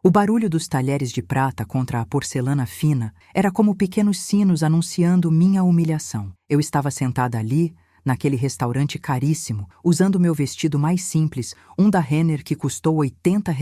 O barulho dos talheres de prata contra a porcelana fina era como pequenos sinos anunciando minha humilhação. Eu estava sentada ali, naquele restaurante caríssimo, usando meu vestido mais simples, um da Renner que custou R$ 80,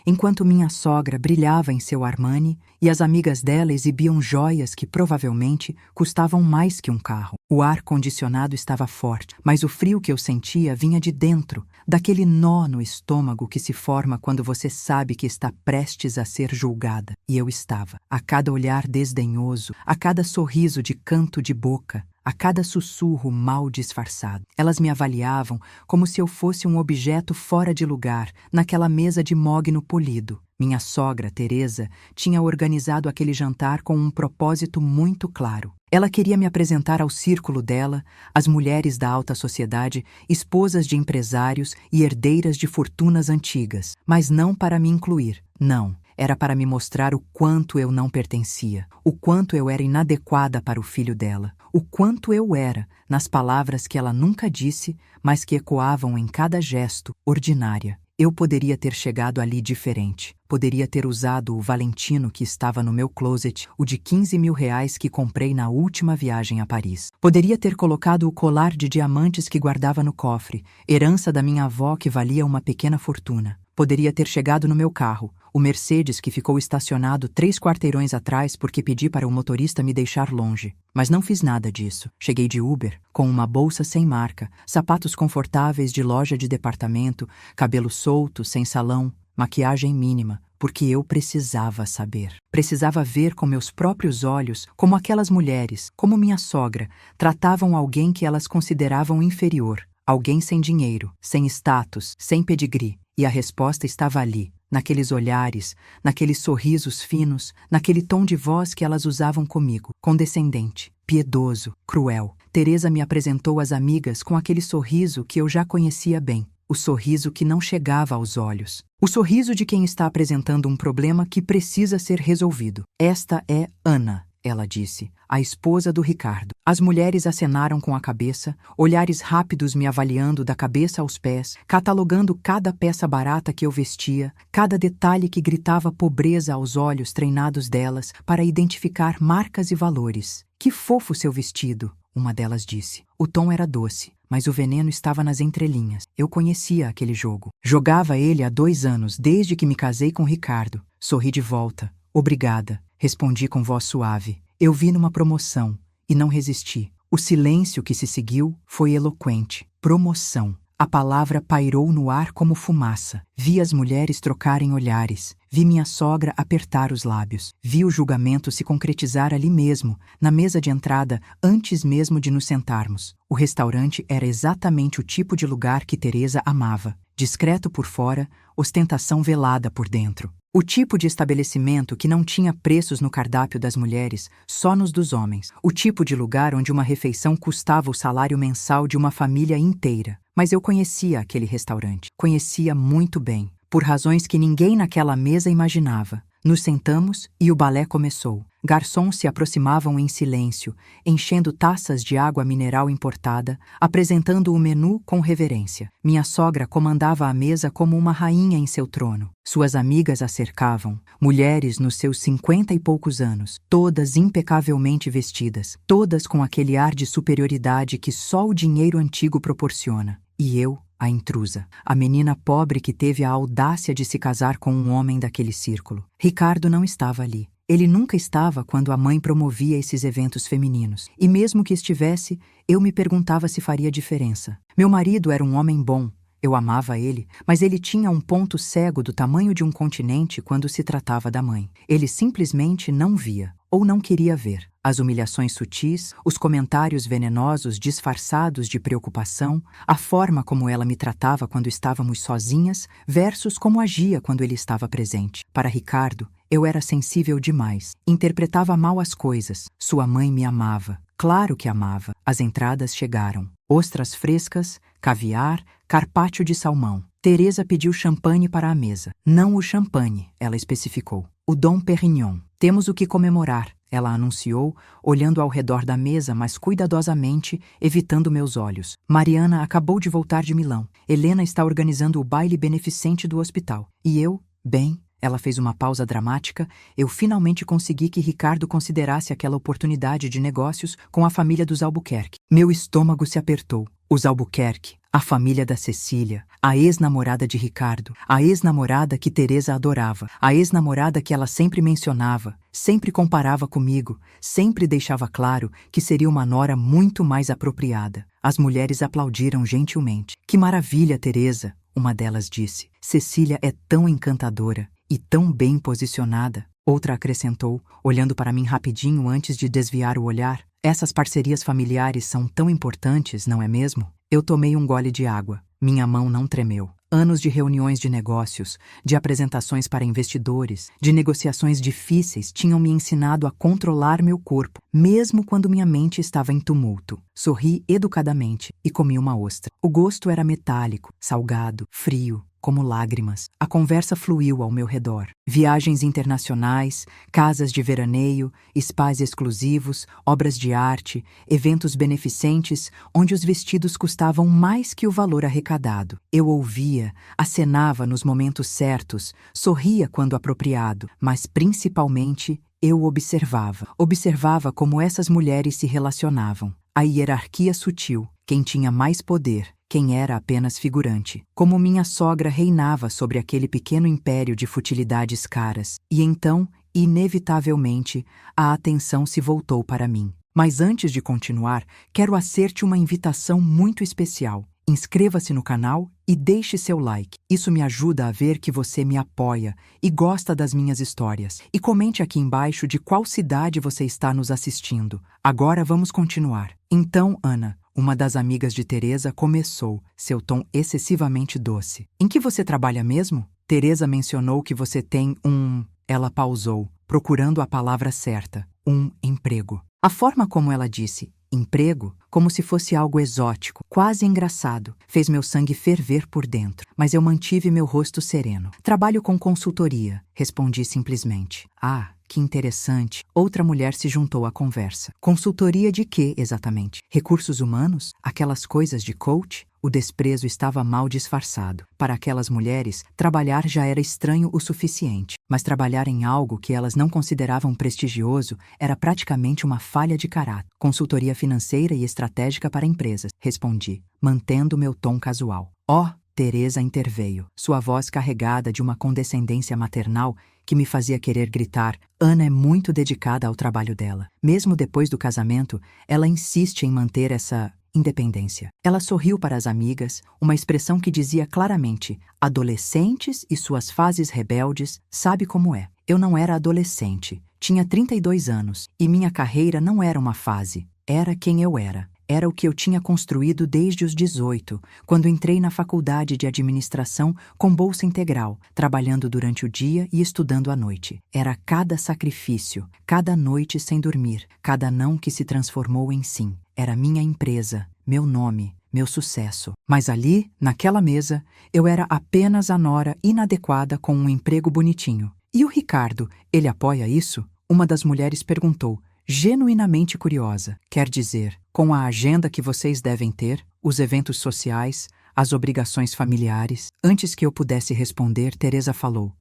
enquanto minha sogra brilhava em seu Armani e as amigas dela exibiam joias que provavelmente custavam mais que um carro. O ar-condicionado estava forte, mas o frio que eu sentia vinha de dentro, daquele nó no estômago que se forma quando você sabe que está prestes a ser julgada. E eu estava. A cada olhar desdenhoso, a cada sorriso de canto de boca, a cada sussurro mal disfarçado. Elas me avaliavam como se eu fosse um objeto fora de lugar naquela mesa de mogno polido. Minha sogra, Teresa, tinha organizado aquele jantar com um propósito muito claro. Ela queria me apresentar ao círculo dela, as mulheres da alta sociedade, esposas de empresários e herdeiras de fortunas antigas, mas não para me incluir, não. Era para me mostrar o quanto eu não pertencia, o quanto eu era inadequada para o filho dela, o quanto eu era, nas palavras que ela nunca disse, mas que ecoavam em cada gesto, ordinária. Eu poderia ter chegado ali diferente. Poderia ter usado o Valentino que estava no meu closet, o de R$ 15.000 que comprei na última viagem a Paris. Poderia ter colocado o colar de diamantes que guardava no cofre, herança da minha avó que valia uma pequena fortuna. Poderia ter chegado no meu carro, o Mercedes que ficou estacionado 3 quarteirões atrás porque pedi para o motorista me deixar longe. Mas não fiz nada disso. Cheguei de Uber, com uma bolsa sem marca, sapatos confortáveis de loja de departamento, cabelo solto, sem salão, maquiagem mínima, porque eu precisava saber. Precisava ver com meus próprios olhos como aquelas mulheres, como minha sogra, tratavam alguém que elas consideravam inferior, alguém sem dinheiro, sem status, sem pedigree. E a resposta estava ali, naqueles olhares, naqueles sorrisos finos, naquele tom de voz que elas usavam comigo, condescendente, piedoso, cruel. Teresa me apresentou às amigas com aquele sorriso que eu já conhecia bem, o sorriso que não chegava aos olhos. O sorriso de quem está apresentando um problema que precisa ser resolvido. Esta é Ana, ela disse, a esposa do Ricardo. As mulheres acenaram com a cabeça, olhares rápidos me avaliando da cabeça aos pés, catalogando cada peça barata que eu vestia, cada detalhe que gritava pobreza aos olhos treinados delas para identificar marcas e valores. Que fofo seu vestido, uma delas disse. O tom era doce, mas o veneno estava nas entrelinhas. Eu conhecia aquele jogo. Jogava ele há 2 anos, desde que me casei com Ricardo. Sorri de volta. Obrigada, respondi com voz suave. Eu vi numa promoção e não resisti. O silêncio que se seguiu foi eloquente. Promoção. A palavra pairou no ar como fumaça. Vi as mulheres trocarem olhares. Vi minha sogra apertar os lábios. Vi o julgamento se concretizar ali mesmo, na mesa de entrada, antes mesmo de nos sentarmos. O restaurante era exatamente o tipo de lugar que Teresa amava. Discreto por fora, ostentação velada por dentro. O tipo de estabelecimento que não tinha preços no cardápio das mulheres, só nos dos homens. O tipo de lugar onde uma refeição custava o salário mensal de uma família inteira. Mas eu conhecia aquele restaurante. Conhecia muito bem, por razões que ninguém naquela mesa imaginava. Nos sentamos e o balé começou. Garçons se aproximavam em silêncio, enchendo taças de água mineral importada, apresentando o menu com reverência. Minha sogra comandava a mesa como uma rainha em seu trono. Suas amigas a cercavam, mulheres nos seus 50 e poucos anos, todas impecavelmente vestidas, todas com aquele ar de superioridade que só o dinheiro antigo proporciona. E eu, a intrusa, a menina pobre que teve a audácia de se casar com um homem daquele círculo. Ricardo não estava ali. Ele nunca estava quando a mãe promovia esses eventos femininos. E mesmo que estivesse, eu me perguntava se faria diferença. Meu marido era um homem bom. Eu amava ele, mas ele tinha um ponto cego do tamanho de um continente quando se tratava da mãe. Ele simplesmente não via, ou não queria ver. As humilhações sutis, os comentários venenosos disfarçados de preocupação, a forma como ela me tratava quando estávamos sozinhas, versus como agia quando ele estava presente. Para Ricardo, eu era sensível demais. Interpretava mal as coisas. Sua mãe me amava. Claro que amava. As entradas chegaram. Ostras frescas, caviar, carpaccio de salmão. Teresa pediu champanhe para a mesa. Não o champanhe, ela especificou. O Dom Perignon. Temos o que comemorar, ela anunciou, olhando ao redor da mesa, mas cuidadosamente, evitando meus olhos. Mariana acabou de voltar de Milão. Helena está organizando o baile beneficente do hospital. E eu, bem, Ela fez uma pausa dramática. Eu finalmente consegui que Ricardo considerasse aquela oportunidade de negócios com a família dos Albuquerque. Meu estômago se apertou. Os Albuquerque, a família da Cecília, a ex-namorada de Ricardo, a ex-namorada que Teresa adorava, a ex-namorada que ela sempre mencionava, sempre comparava comigo, sempre deixava claro que seria uma nora muito mais apropriada. As mulheres aplaudiram gentilmente. Que maravilha, Teresa, uma delas disse. Cecília é tão encantadora e tão bem posicionada. Outra acrescentou, olhando para mim rapidinho antes de desviar o olhar. Essas parcerias familiares são tão importantes, não é mesmo? Eu tomei um gole de água. Minha mão não tremeu. Anos de reuniões de negócios, de apresentações para investidores, de negociações difíceis tinham me ensinado a controlar meu corpo, mesmo quando minha mente estava em tumulto. Sorri educadamente e comi uma ostra. O gosto era metálico, salgado, frio, como lágrimas. A conversa fluiu ao meu redor. Viagens internacionais, casas de veraneio, spas exclusivos, obras de arte, eventos beneficentes onde os vestidos custavam mais que o valor arrecadado. Eu ouvia, acenava nos momentos certos, sorria quando apropriado, mas principalmente eu observava. Observava como essas mulheres se relacionavam. A hierarquia sutil, quem tinha mais poder, quem era apenas figurante. Como minha sogra reinava sobre aquele pequeno império de futilidades caras. E então, inevitavelmente, a atenção se voltou para mim. Mas antes de continuar, quero fazer-te uma invitação muito especial. Inscreva-se no canal e deixe seu like. Isso me ajuda a ver que você me apoia e gosta das minhas histórias. E comente aqui embaixo de qual cidade você está nos assistindo. Agora vamos continuar. Então, Ana, uma das amigas de Teresa, começou, seu tom excessivamente doce. Em que você trabalha mesmo? Teresa mencionou que você tem um... Ela pausou, procurando a palavra certa. Um emprego. A forma como ela disse emprego, como se fosse algo exótico, quase engraçado, fez meu sangue ferver por dentro, mas eu mantive meu rosto sereno. Trabalho com consultoria, respondi simplesmente. Ah, que interessante. Outra mulher se juntou à conversa. Consultoria de quê, exatamente? Recursos humanos? Aquelas coisas de coach? O desprezo estava mal disfarçado. Para aquelas mulheres, trabalhar já era estranho o suficiente, mas trabalhar em algo que elas não consideravam prestigioso era praticamente uma falha de caráter. Consultoria financeira e estratégica para empresas, respondi, mantendo meu tom casual. Oh, Teresa interveio, sua voz carregada de uma condescendência maternal que me fazia querer gritar. Ana é muito dedicada ao trabalho dela. Mesmo depois do casamento, ela insiste em manter essa independência. Ela sorriu para as amigas, uma expressão que dizia claramente: adolescentes e suas fases rebeldes, sabe como é. Eu não era adolescente, tinha 32 anos, e minha carreira não era uma fase, era quem eu era. Era o que eu tinha construído desde os 18, quando entrei na faculdade de administração com bolsa integral, trabalhando durante o dia e estudando à noite. Era cada sacrifício, cada noite sem dormir, cada não que se transformou em sim. Era minha empresa, meu nome, meu sucesso. Mas ali, naquela mesa, eu era apenas a nora inadequada com um emprego bonitinho. E o Ricardo, ele apoia isso? Uma das mulheres perguntou, genuinamente curiosa. Quer dizer, com a agenda que vocês devem ter, os eventos sociais, as obrigações familiares. Antes que eu pudesse responder, Teresa falou,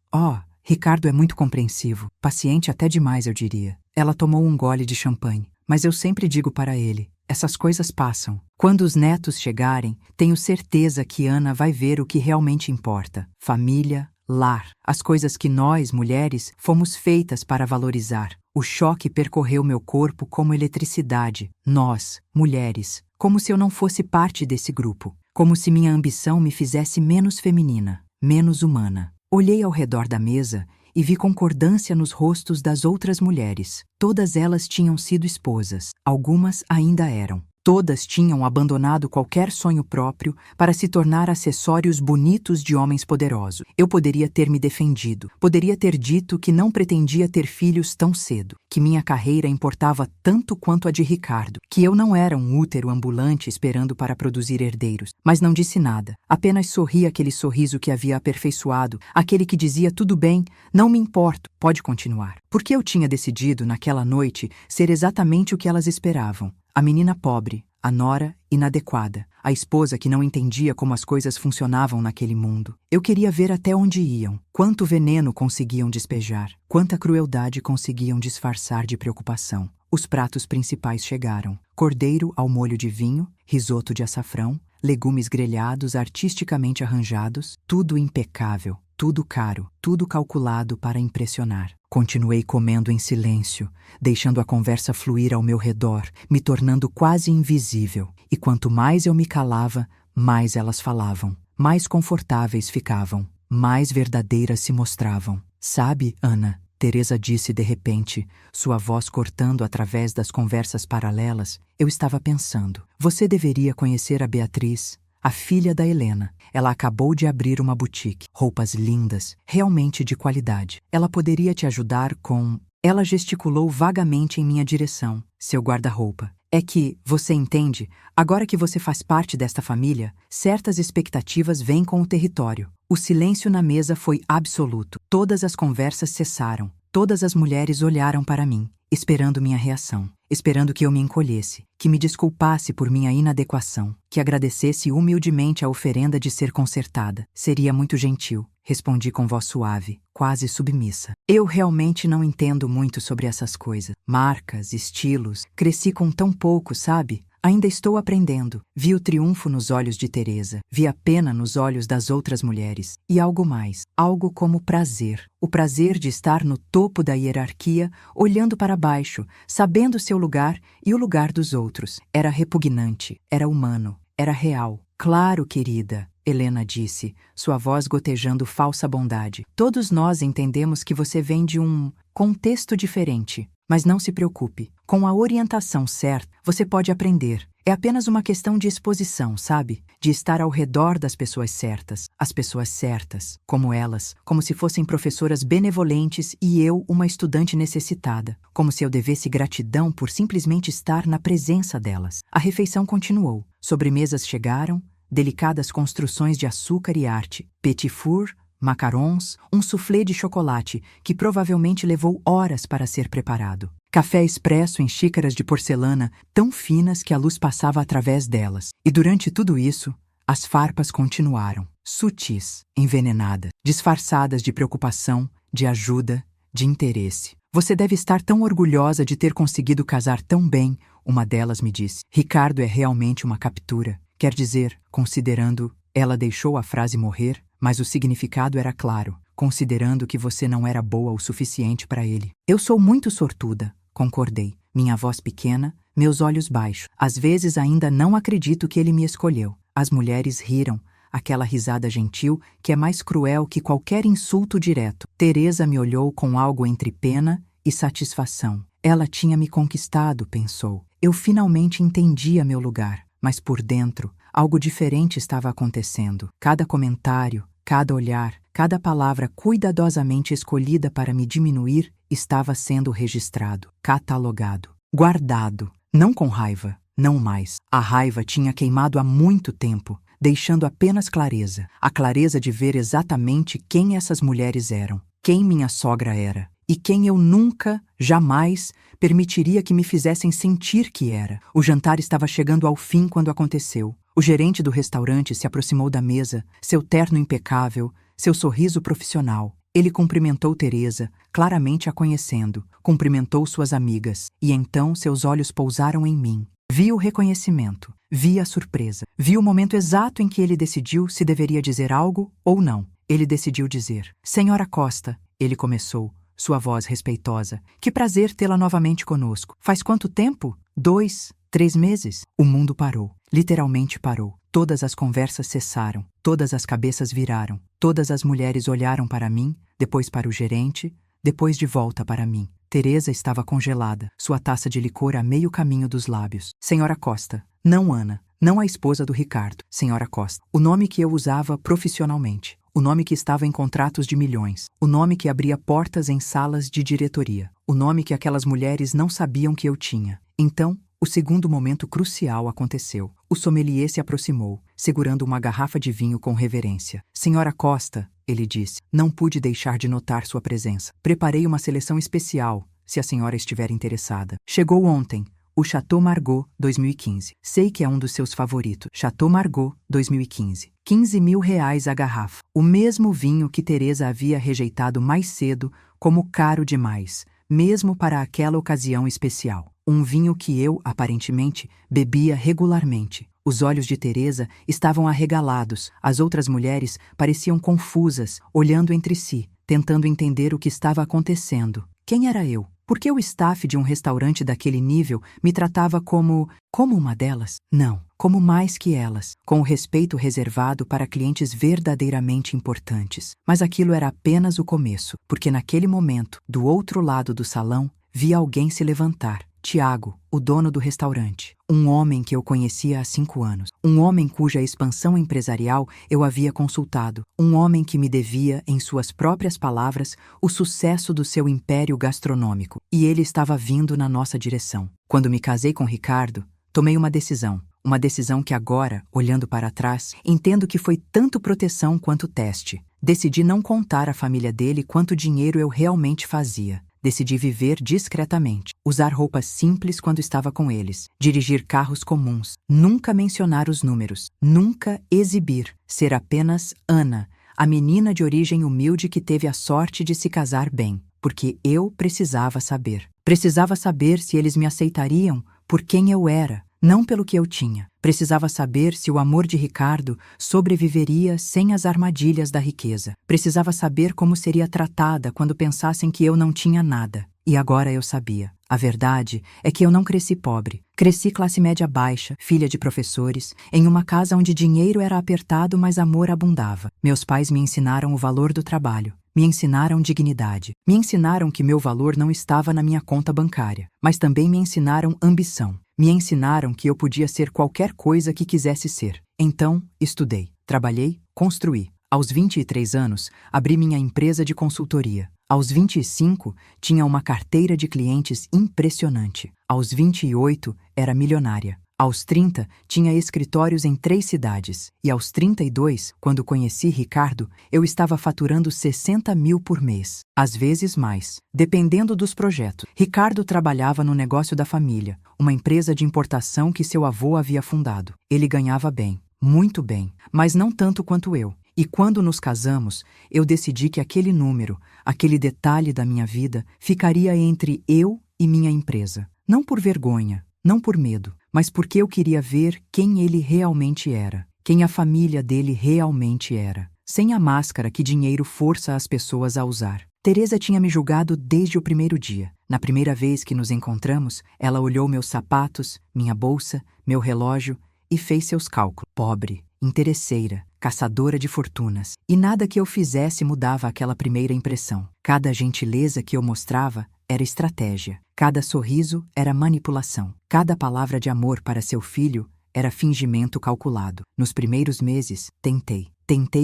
Ricardo é muito compreensivo, paciente até demais, eu diria. Ela tomou um gole de champanhe, mas eu sempre digo para ele, essas coisas passam. Quando os netos chegarem, tenho certeza que Ana vai ver o que realmente importa. Família, lar, as coisas que nós, mulheres, fomos feitas para valorizar. O choque percorreu meu corpo como eletricidade. Nós, mulheres, como se eu não fosse parte desse grupo. Como se minha ambição me fizesse menos feminina, menos humana. Olhei ao redor da mesa e vi concordância nos rostos das outras mulheres. Todas elas tinham sido esposas. Algumas ainda eram. Todas tinham abandonado qualquer sonho próprio para se tornar acessórios bonitos de homens poderosos. Eu poderia ter me defendido, poderia ter dito que não pretendia ter filhos tão cedo, que minha carreira importava tanto quanto a de Ricardo, que eu não era um útero ambulante esperando para produzir herdeiros. Mas não disse nada, apenas sorri aquele sorriso que havia aperfeiçoado, aquele que dizia tudo bem, não me importo, pode continuar. Porque eu tinha decidido, naquela noite, ser exatamente o que elas esperavam. A menina pobre, a nora inadequada, a esposa que não entendia como as coisas funcionavam naquele mundo. Eu queria ver até onde iam, quanto veneno conseguiam despejar, quanta crueldade conseguiam disfarçar de preocupação. Os pratos principais chegaram: cordeiro ao molho de vinho, risoto de açafrão, legumes grelhados artisticamente arranjados, tudo impecável, tudo caro, tudo calculado para impressionar. Continuei comendo em silêncio, deixando a conversa fluir ao meu redor, me tornando quase invisível. E quanto mais eu me calava, mais elas falavam, mais confortáveis ficavam, mais verdadeiras se mostravam. Sabe, Ana? Teresa disse de repente, sua voz cortando através das conversas paralelas. Eu estava pensando. Você deveria conhecer a Beatriz, a filha da Helena. Ela acabou de abrir uma boutique. Roupas lindas, realmente de qualidade. Ela poderia te ajudar com... Ela gesticulou vagamente em minha direção. Seu guarda-roupa. É que, você entende, agora que você faz parte desta família, certas expectativas vêm com o território. O silêncio na mesa foi absoluto. Todas as conversas cessaram. Todas as mulheres olharam para mim, esperando minha reação, esperando que eu me encolhesse, que me desculpasse por minha inadequação, que agradecesse humildemente a oferenda de ser consertada. Seria muito gentil, respondi com voz suave, quase submissa. Eu realmente não entendo muito sobre essas coisas. Marcas, estilos, cresci com tão pouco, sabe? Ainda estou aprendendo. Vi o triunfo nos olhos de Teresa, vi a pena nos olhos das outras mulheres. E algo mais, algo como prazer. O prazer de estar no topo da hierarquia, olhando para baixo, sabendo seu lugar e o lugar dos outros. Era repugnante, era humano, era real. Claro, querida, Helena disse, sua voz gotejando falsa bondade. Todos nós entendemos que você vem de um contexto diferente. Mas não se preocupe. Com a orientação certa, você pode aprender. É apenas uma questão de exposição, sabe? De estar ao redor das pessoas certas. As pessoas certas, como elas, como se fossem professoras benevolentes e eu uma estudante necessitada. Como se eu devesse gratidão por simplesmente estar na presença delas. A refeição continuou. Sobremesas chegaram, delicadas construções de açúcar e arte. Petit four, macarons, um soufflé de chocolate que provavelmente levou horas para ser preparado. Café expresso em xícaras de porcelana tão finas que a luz passava através delas. E durante tudo isso, as farpas continuaram, sutis, envenenadas, disfarçadas de preocupação, de ajuda, de interesse. Você deve estar tão orgulhosa de ter conseguido casar tão bem, uma delas me disse. Ricardo é realmente uma captura. Quer dizer, considerando... Ela deixou a frase morrer, mas o significado era claro, considerando que você não era boa o suficiente para ele. Eu sou muito sortuda, concordei. Minha voz pequena, meus olhos baixos. Às vezes ainda não acredito que ele me escolheu. As mulheres riram, aquela risada gentil que é mais cruel que qualquer insulto direto. Teresa me olhou com algo entre pena e satisfação. Ela tinha me conquistado, pensou. Eu finalmente entendia meu lugar, mas por dentro, algo diferente estava acontecendo. Cada comentário, cada olhar, cada palavra cuidadosamente escolhida para me diminuir estava sendo registrado, catalogado, guardado. Não com raiva, não mais. A raiva tinha queimado há muito tempo, deixando apenas clareza. A clareza de ver exatamente quem essas mulheres eram, quem minha sogra era, e quem eu nunca, jamais, permitiria que me fizessem sentir que era. O jantar estava chegando ao fim quando aconteceu. O gerente do restaurante se aproximou da mesa, seu terno impecável, seu sorriso profissional. Ele cumprimentou Teresa, claramente a conhecendo, cumprimentou suas amigas, e então seus olhos pousaram em mim. Vi o reconhecimento, vi a surpresa, vi o momento exato em que ele decidiu se deveria dizer algo ou não. Ele decidiu dizer: Senhora Costa, ele começou, sua voz respeitosa. Que prazer tê-la novamente conosco. Faz quanto tempo? 2, 3 meses? O mundo parou. Literalmente parou. Todas as conversas cessaram. Todas as cabeças viraram. Todas as mulheres olharam para mim, depois para o gerente, depois de volta para mim. Teresa estava congelada, sua taça de licor a meio caminho dos lábios. Senhora Costa. Não Ana. Não a esposa do Ricardo. Senhora Costa. O nome que eu usava profissionalmente. O nome que estava em contratos de milhões. O nome que abria portas em salas de diretoria. O nome que aquelas mulheres não sabiam que eu tinha. Então, o segundo momento crucial aconteceu. O sommelier se aproximou, segurando uma garrafa de vinho com reverência. Senhora Costa, ele disse, não pude deixar de notar sua presença. Preparei uma seleção especial, se a senhora estiver interessada. Chegou ontem, O Chateau Margaux, 2015. Sei que é um dos seus favoritos. Chateau Margaux, 2015. R$ 15.000 a garrafa. O mesmo vinho que Teresa havia rejeitado mais cedo como caro demais, mesmo para aquela ocasião especial. Um vinho que eu, aparentemente, bebia regularmente. Os olhos de Teresa estavam arregalados, as outras mulheres pareciam confusas, olhando entre si, tentando entender o que estava acontecendo. Quem era eu? Por que o staff de um restaurante daquele nível me tratava como uma delas? Não, como mais que elas, com o respeito reservado para clientes verdadeiramente importantes. Mas aquilo era apenas o começo, porque naquele momento, do outro lado do salão, vi alguém se levantar. Tiago, o dono do restaurante. Um homem que eu conhecia há 5 anos. Um homem cuja expansão empresarial eu havia consultado. Um homem que me devia, em suas próprias palavras, o sucesso do seu império gastronômico. E ele estava vindo na nossa direção. Quando me casei com Ricardo, tomei uma decisão. Uma decisão que agora, olhando para trás, entendo que foi tanto proteção quanto teste. Decidi não contar à família dele quanto dinheiro eu realmente fazia. Decidi viver discretamente, usar roupas simples quando estava com eles, dirigir carros comuns, nunca mencionar os números, nunca exibir, ser apenas Ana, a menina de origem humilde que teve a sorte de se casar bem, porque eu precisava saber. Precisava saber se eles me aceitariam por quem eu era, não pelo que eu tinha. Precisava saber se o amor de Ricardo sobreviveria sem as armadilhas da riqueza. Precisava saber como seria tratada quando pensassem que eu não tinha nada. E agora eu sabia. A verdade é que eu não cresci pobre. Cresci classe média baixa, filha de professores, em uma casa onde dinheiro era apertado, mas amor abundava. Meus pais me ensinaram o valor do trabalho. Me ensinaram dignidade. Me ensinaram que meu valor não estava na minha conta bancária. Mas também me ensinaram ambição. Me ensinaram que eu podia ser qualquer coisa que quisesse ser. Então, estudei, trabalhei, construí. Aos 23 anos, abri minha empresa de consultoria. Aos 25, tinha uma carteira de clientes impressionante. Aos 28, era milionária. Aos 30, tinha escritórios em 3 cidades. E aos 32, quando conheci Ricardo, eu estava faturando 60 mil por mês. Às vezes mais, dependendo dos projetos. Ricardo trabalhava no negócio da família, uma empresa de importação que seu avô havia fundado. Ele ganhava bem, muito bem, mas não tanto quanto eu. E quando nos casamos, eu decidi que aquele número, aquele detalhe da minha vida, ficaria entre eu e minha empresa. Não por vergonha, não por medo, mas porque eu queria ver quem ele realmente era, quem a família dele realmente era, sem a máscara que dinheiro força as pessoas a usar. Teresa tinha me julgado desde o primeiro dia. Na primeira vez que nos encontramos, ela olhou meus sapatos, minha bolsa, meu relógio e fez seus cálculos. Pobre, interesseira, caçadora de fortunas. E nada que eu fizesse mudava aquela primeira impressão. Cada gentileza que eu mostrava era estratégia. Cada sorriso era manipulação. Cada palavra de amor para seu filho era fingimento calculado. Nos primeiros meses, tentei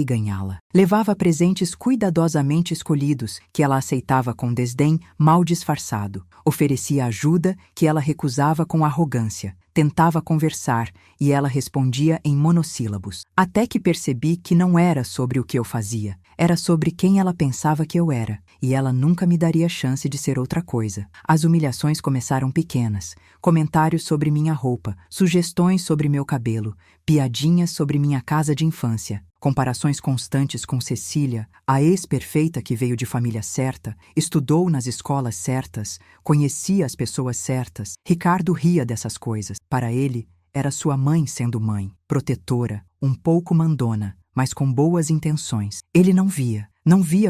ganhá-la. Levava presentes cuidadosamente escolhidos, que ela aceitava com desdém mal disfarçado. Oferecia ajuda, que ela recusava com arrogância. Tentava conversar, e ela respondia em monossílabos. Até que percebi que não era sobre o que eu fazia. Era sobre quem ela pensava que eu era, e ela nunca me daria chance de ser outra coisa. As humilhações começaram pequenas. Comentários sobre minha roupa, sugestões sobre meu cabelo, piadinhas sobre minha casa de infância. Comparações constantes com Cecília, a ex-perfeita que veio de família certa, estudou nas escolas certas, conhecia as pessoas certas. Ricardo ria dessas coisas. Para ele, era sua mãe sendo mãe, protetora, um pouco mandona, mas com boas intenções. Ele não via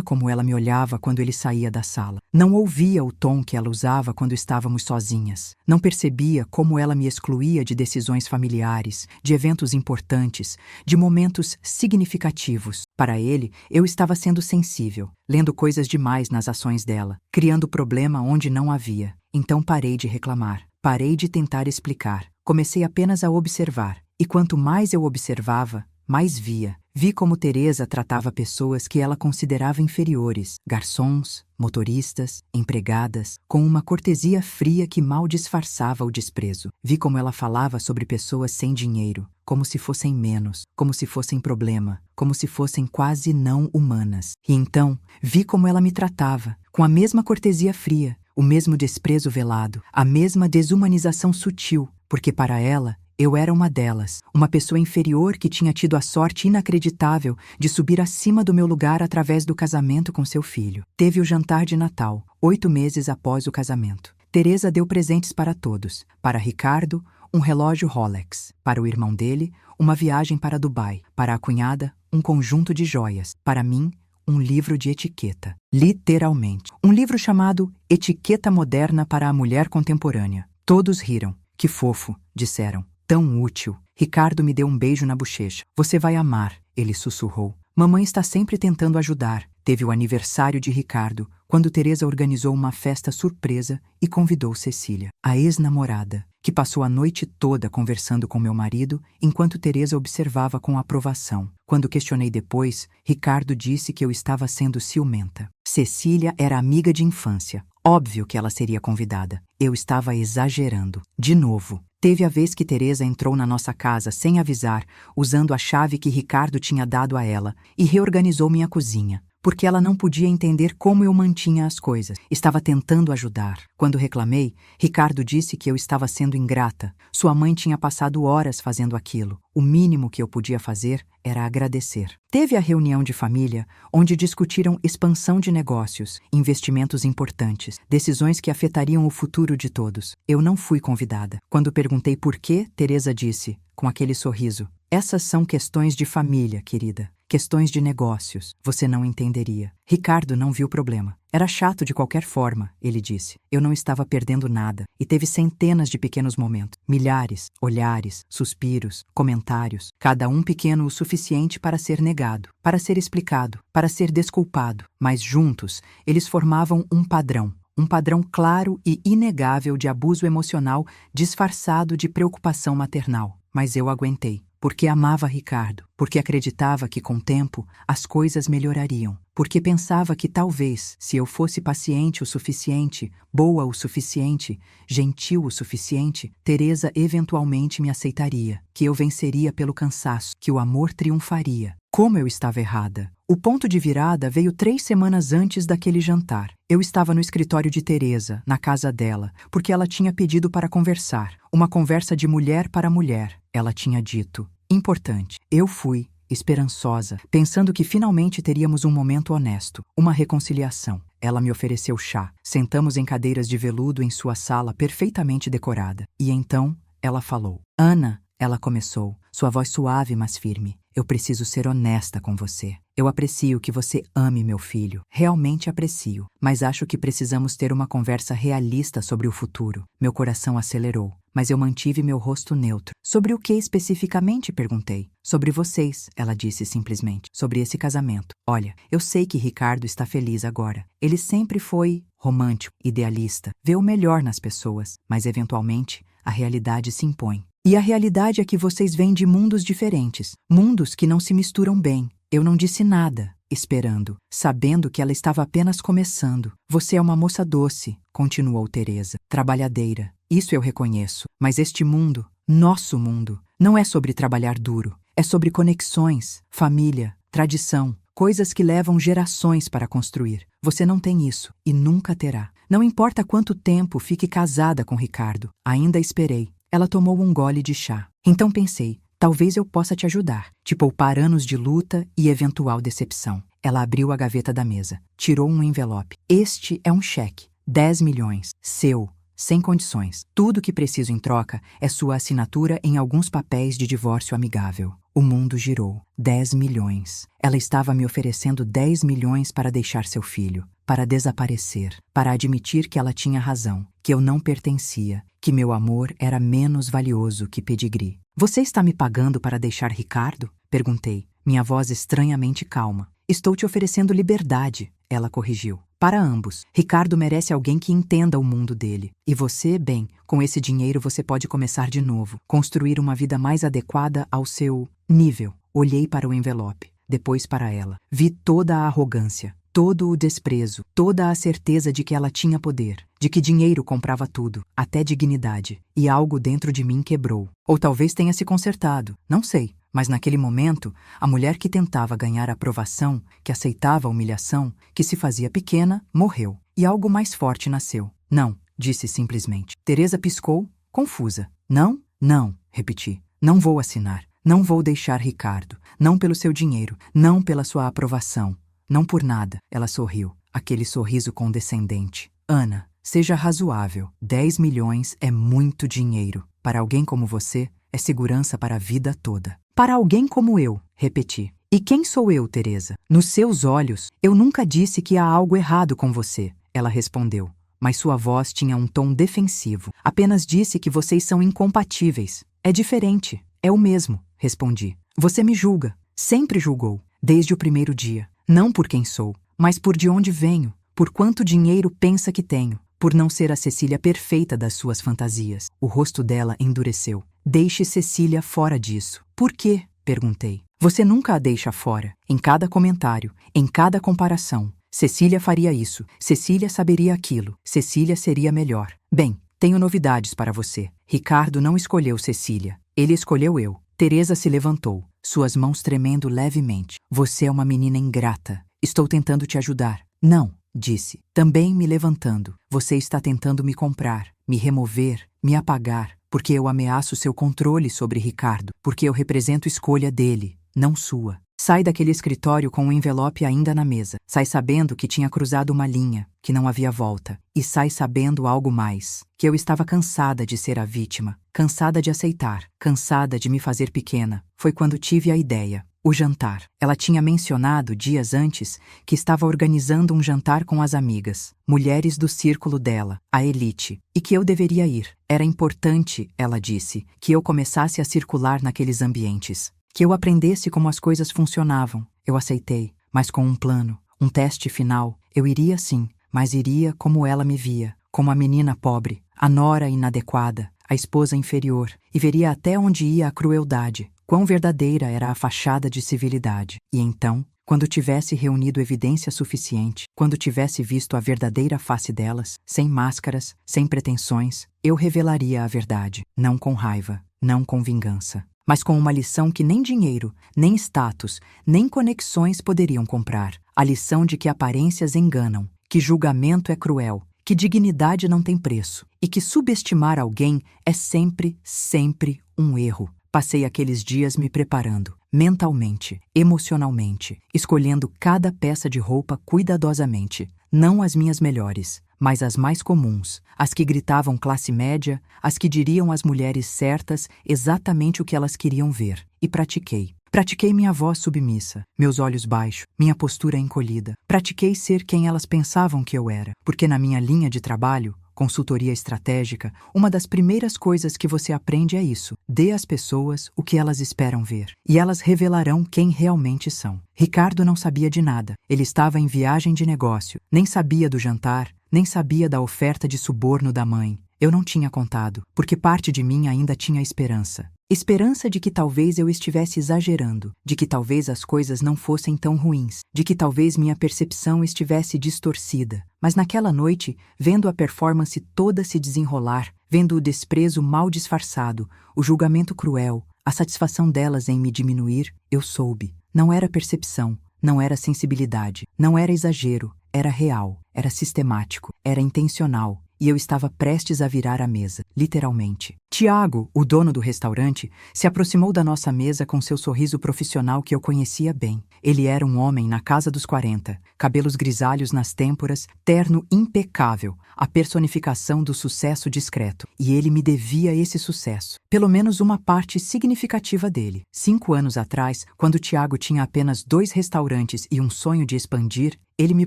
como ela me olhava quando ele saía da sala. Não ouvia o tom que ela usava quando estávamos sozinhas. Não percebia como ela me excluía de decisões familiares, de eventos importantes, de momentos significativos. Para ele, eu estava sendo sensível, lendo coisas demais nas ações dela, criando problema onde não havia. Então parei de reclamar, parei de tentar explicar. Comecei apenas a observar. E quanto mais eu observava, mais via. Vi como Teresa tratava pessoas que ela considerava inferiores, garçons, motoristas, empregadas, com uma cortesia fria que mal disfarçava o desprezo. Vi como ela falava sobre pessoas sem dinheiro, como se fossem menos, como se fossem problema, como se fossem quase não humanas. E então, vi como ela me tratava, com a mesma cortesia fria, o mesmo desprezo velado, a mesma desumanização sutil, porque para ela, eu era uma delas, uma pessoa inferior que tinha tido a sorte inacreditável de subir acima do meu lugar através do casamento com seu filho. Teve o jantar de Natal, 8 meses após o casamento. Teresa deu presentes para todos. Para Ricardo, um relógio Rolex. Para o irmão dele, uma viagem para Dubai. Para a cunhada, um conjunto de joias. Para mim, um livro de etiqueta. Literalmente. Um livro chamado Etiqueta Moderna para a Mulher Contemporânea. Todos riram. Que fofo, disseram. Tão útil. Ricardo me deu um beijo na bochecha. Você vai amar, ele sussurrou. Mamãe está sempre tentando ajudar. Teve o aniversário de Ricardo, quando Teresa organizou uma festa surpresa e convidou Cecília, a ex-namorada, que passou a noite toda conversando com meu marido, enquanto Teresa observava com aprovação. Quando questionei depois, Ricardo disse que eu estava sendo ciumenta. Cecília era amiga de infância. Óbvio que ela seria convidada. Eu estava exagerando. De novo. Teve a vez que Teresa entrou na nossa casa sem avisar, usando a chave que Ricardo tinha dado a ela, e reorganizou minha cozinha, porque ela não podia entender como eu mantinha as coisas. Estava tentando ajudar. Quando reclamei, Ricardo disse que eu estava sendo ingrata. Sua mãe tinha passado horas fazendo aquilo. O mínimo que eu podia fazer era agradecer. Teve a reunião de família, onde discutiram expansão de negócios, investimentos importantes, decisões que afetariam o futuro de todos. Eu não fui convidada. Quando perguntei por quê, Teresa disse, com aquele sorriso, essas são questões de família, querida. Questões de negócios. Você não entenderia. Ricardo não viu problema. Era chato de qualquer forma, ele disse. Eu não estava perdendo nada. E teve centenas de pequenos momentos. Milhares, olhares, suspiros, comentários. Cada um pequeno o suficiente para ser negado, para ser explicado, para ser desculpado. Mas juntos, eles formavam um padrão. Um padrão claro e inegável de abuso emocional disfarçado de preocupação maternal. Mas eu aguentei. Porque amava Ricardo, porque acreditava que com o tempo as coisas melhorariam, porque pensava que talvez, se eu fosse paciente o suficiente, boa o suficiente, gentil o suficiente, Teresa eventualmente me aceitaria, que eu venceria pelo cansaço, que o amor triunfaria. Como eu estava errada. O ponto de virada veio 3 semanas antes daquele jantar. Eu estava no escritório de Teresa, na casa dela, porque ela tinha pedido para conversar. Uma conversa de mulher para mulher, ela tinha dito. Importante. Eu fui, esperançosa, pensando que finalmente teríamos um momento honesto, uma reconciliação. Ela me ofereceu chá. Sentamos em cadeiras de veludo em sua sala perfeitamente decorada. E então, ela falou. Ana, ela começou, sua voz suave mas firme. Eu preciso ser honesta com você. Eu aprecio que você ame meu filho. Realmente aprecio. Mas acho que precisamos ter uma conversa realista sobre o futuro. Meu coração acelerou. Mas eu mantive meu rosto neutro. Sobre o que especificamente? Perguntei. Sobre vocês, ela disse simplesmente. Sobre esse casamento. Olha, eu sei que Ricardo está feliz agora. Ele sempre foi romântico, idealista. Vê o melhor nas pessoas. Mas eventualmente, a realidade se impõe. E a realidade é que vocês vêm de mundos diferentes. Mundos que não se misturam bem. Eu não disse nada, esperando, sabendo que ela estava apenas começando. Você é uma moça doce, continuou Teresa, trabalhadeira. Isso eu reconheço. Mas este mundo, nosso mundo, não é sobre trabalhar duro. É sobre conexões, família, tradição, coisas que levam gerações para construir. Você não tem isso e nunca terá. Não importa quanto tempo fique casada com Ricardo. Ainda esperei. Ela tomou um gole de chá. Então pensei, talvez eu possa te ajudar, te poupar anos de luta e eventual decepção. Ela abriu a gaveta da mesa, tirou um envelope. Este é um cheque, 10 milhões, seu, sem condições. Tudo que preciso em troca é sua assinatura em alguns papéis de divórcio amigável. O mundo girou. 10 milhões. Ela estava me oferecendo 10 milhões para deixar seu filho, para desaparecer, para admitir que ela tinha razão, que eu não pertencia, que meu amor era menos valioso que pedigree. Você está me pagando para deixar Ricardo? Perguntei, minha voz estranhamente calma. Estou te oferecendo liberdade, ela corrigiu. Para ambos, Ricardo merece alguém que entenda o mundo dele. E você, bem, com esse dinheiro você pode começar de novo, construir uma vida mais adequada ao seu nível. Olhei para o envelope, depois para ela. Vi toda a arrogância, todo o desprezo, toda a certeza de que ela tinha poder, de que dinheiro comprava tudo, até dignidade. E algo dentro de mim quebrou. Ou talvez tenha se consertado, não sei. Mas naquele momento, a mulher que tentava ganhar aprovação, que aceitava a humilhação, que se fazia pequena, morreu. E algo mais forte nasceu. Não, disse simplesmente. Teresa piscou, confusa. Não, não, repeti. Não vou assinar. Não vou deixar Ricardo. Não pelo seu dinheiro. Não pela sua aprovação. Não por nada. Ela sorriu. Aquele sorriso condescendente. Ana, seja razoável. 10 milhões é muito dinheiro. Para alguém como você, é segurança para a vida toda. Para alguém como eu, repeti. E quem sou eu, Teresa? Nos seus olhos, eu nunca disse que há algo errado com você, ela respondeu. Mas sua voz tinha um tom defensivo. Apenas disse que vocês são incompatíveis. É diferente. É o mesmo, respondi. Você me julga. Sempre julgou. Desde o primeiro dia. Não por quem sou, mas por de onde venho. Por quanto dinheiro pensa que tenho. Por não ser a Cecília perfeita das suas fantasias. O rosto dela endureceu. Deixe Cecília fora disso. Por quê? Perguntei. Você nunca a deixa fora. Em cada comentário, em cada comparação. Cecília faria isso. Cecília saberia aquilo. Cecília seria melhor. Bem, tenho novidades para você. Ricardo não escolheu Cecília. Ele escolheu eu. Teresa se levantou, suas mãos tremendo levemente. Você é uma menina ingrata. Estou tentando te ajudar. Não, disse. Também me levantando. Você está tentando me comprar, me remover, me apagar, porque eu ameaço seu controle sobre Ricardo, porque eu represento escolha dele, não sua. Sai daquele escritório com um envelope ainda na mesa. Sai sabendo que tinha cruzado uma linha, que não havia volta. E sai sabendo algo mais, que eu estava cansada de ser a vítima, cansada de aceitar, cansada de me fazer pequena. Foi quando tive a ideia. O jantar. Ela tinha mencionado dias antes que estava organizando um jantar com as amigas, mulheres do círculo dela, a elite, e que eu deveria ir. Era importante, ela disse, que eu começasse a circular naqueles ambientes. Que eu aprendesse como as coisas funcionavam. Eu aceitei, mas com um plano, um teste final. Eu iria sim, mas iria como ela me via, como a menina pobre, a nora inadequada, a esposa inferior, e veria até onde ia a crueldade, quão verdadeira era a fachada de civilidade. E então, quando tivesse reunido evidência suficiente, quando tivesse visto a verdadeira face delas, sem máscaras, sem pretensões, eu revelaria a verdade, não com raiva, não com vingança, mas com uma lição que nem dinheiro, nem status, nem conexões poderiam comprar. A lição de que aparências enganam, que julgamento é cruel, que dignidade não tem preço e que subestimar alguém é sempre, sempre um erro. Passei aqueles dias me preparando, mentalmente, emocionalmente, escolhendo cada peça de roupa cuidadosamente, não as minhas melhores, mas as mais comuns, as que gritavam classe média, as que diriam às mulheres certas exatamente o que elas queriam ver. E pratiquei. Pratiquei minha voz submissa, meus olhos baixos, minha postura encolhida. Pratiquei ser quem elas pensavam que eu era, porque na minha linha de trabalho, consultoria estratégica, uma das primeiras coisas que você aprende é isso. Dê às pessoas o que elas esperam ver, e elas revelarão quem realmente são. Ricardo não sabia de nada. Ele estava em viagem de negócio, nem sabia do jantar, nem sabia da oferta de suborno da mãe. Eu não tinha contado, porque parte de mim ainda tinha esperança. Esperança de que talvez eu estivesse exagerando, de que talvez as coisas não fossem tão ruins, de que talvez minha percepção estivesse distorcida. Mas naquela noite, vendo a performance toda se desenrolar, vendo o desprezo mal disfarçado, o julgamento cruel, a satisfação delas em me diminuir, eu soube. Não era percepção, não era sensibilidade, não era exagero, era real, era sistemático, era intencional. E eu estava prestes a virar a mesa, literalmente. Tiago, o dono do restaurante, se aproximou da nossa mesa com seu sorriso profissional que eu conhecia bem. Ele era um homem na casa dos 40, cabelos grisalhos nas têmporas, terno impecável, a personificação do sucesso discreto. E ele me devia esse sucesso, pelo menos uma parte significativa dele. 5 anos atrás, quando Tiago tinha apenas 2 restaurantes e um sonho de expandir, ele me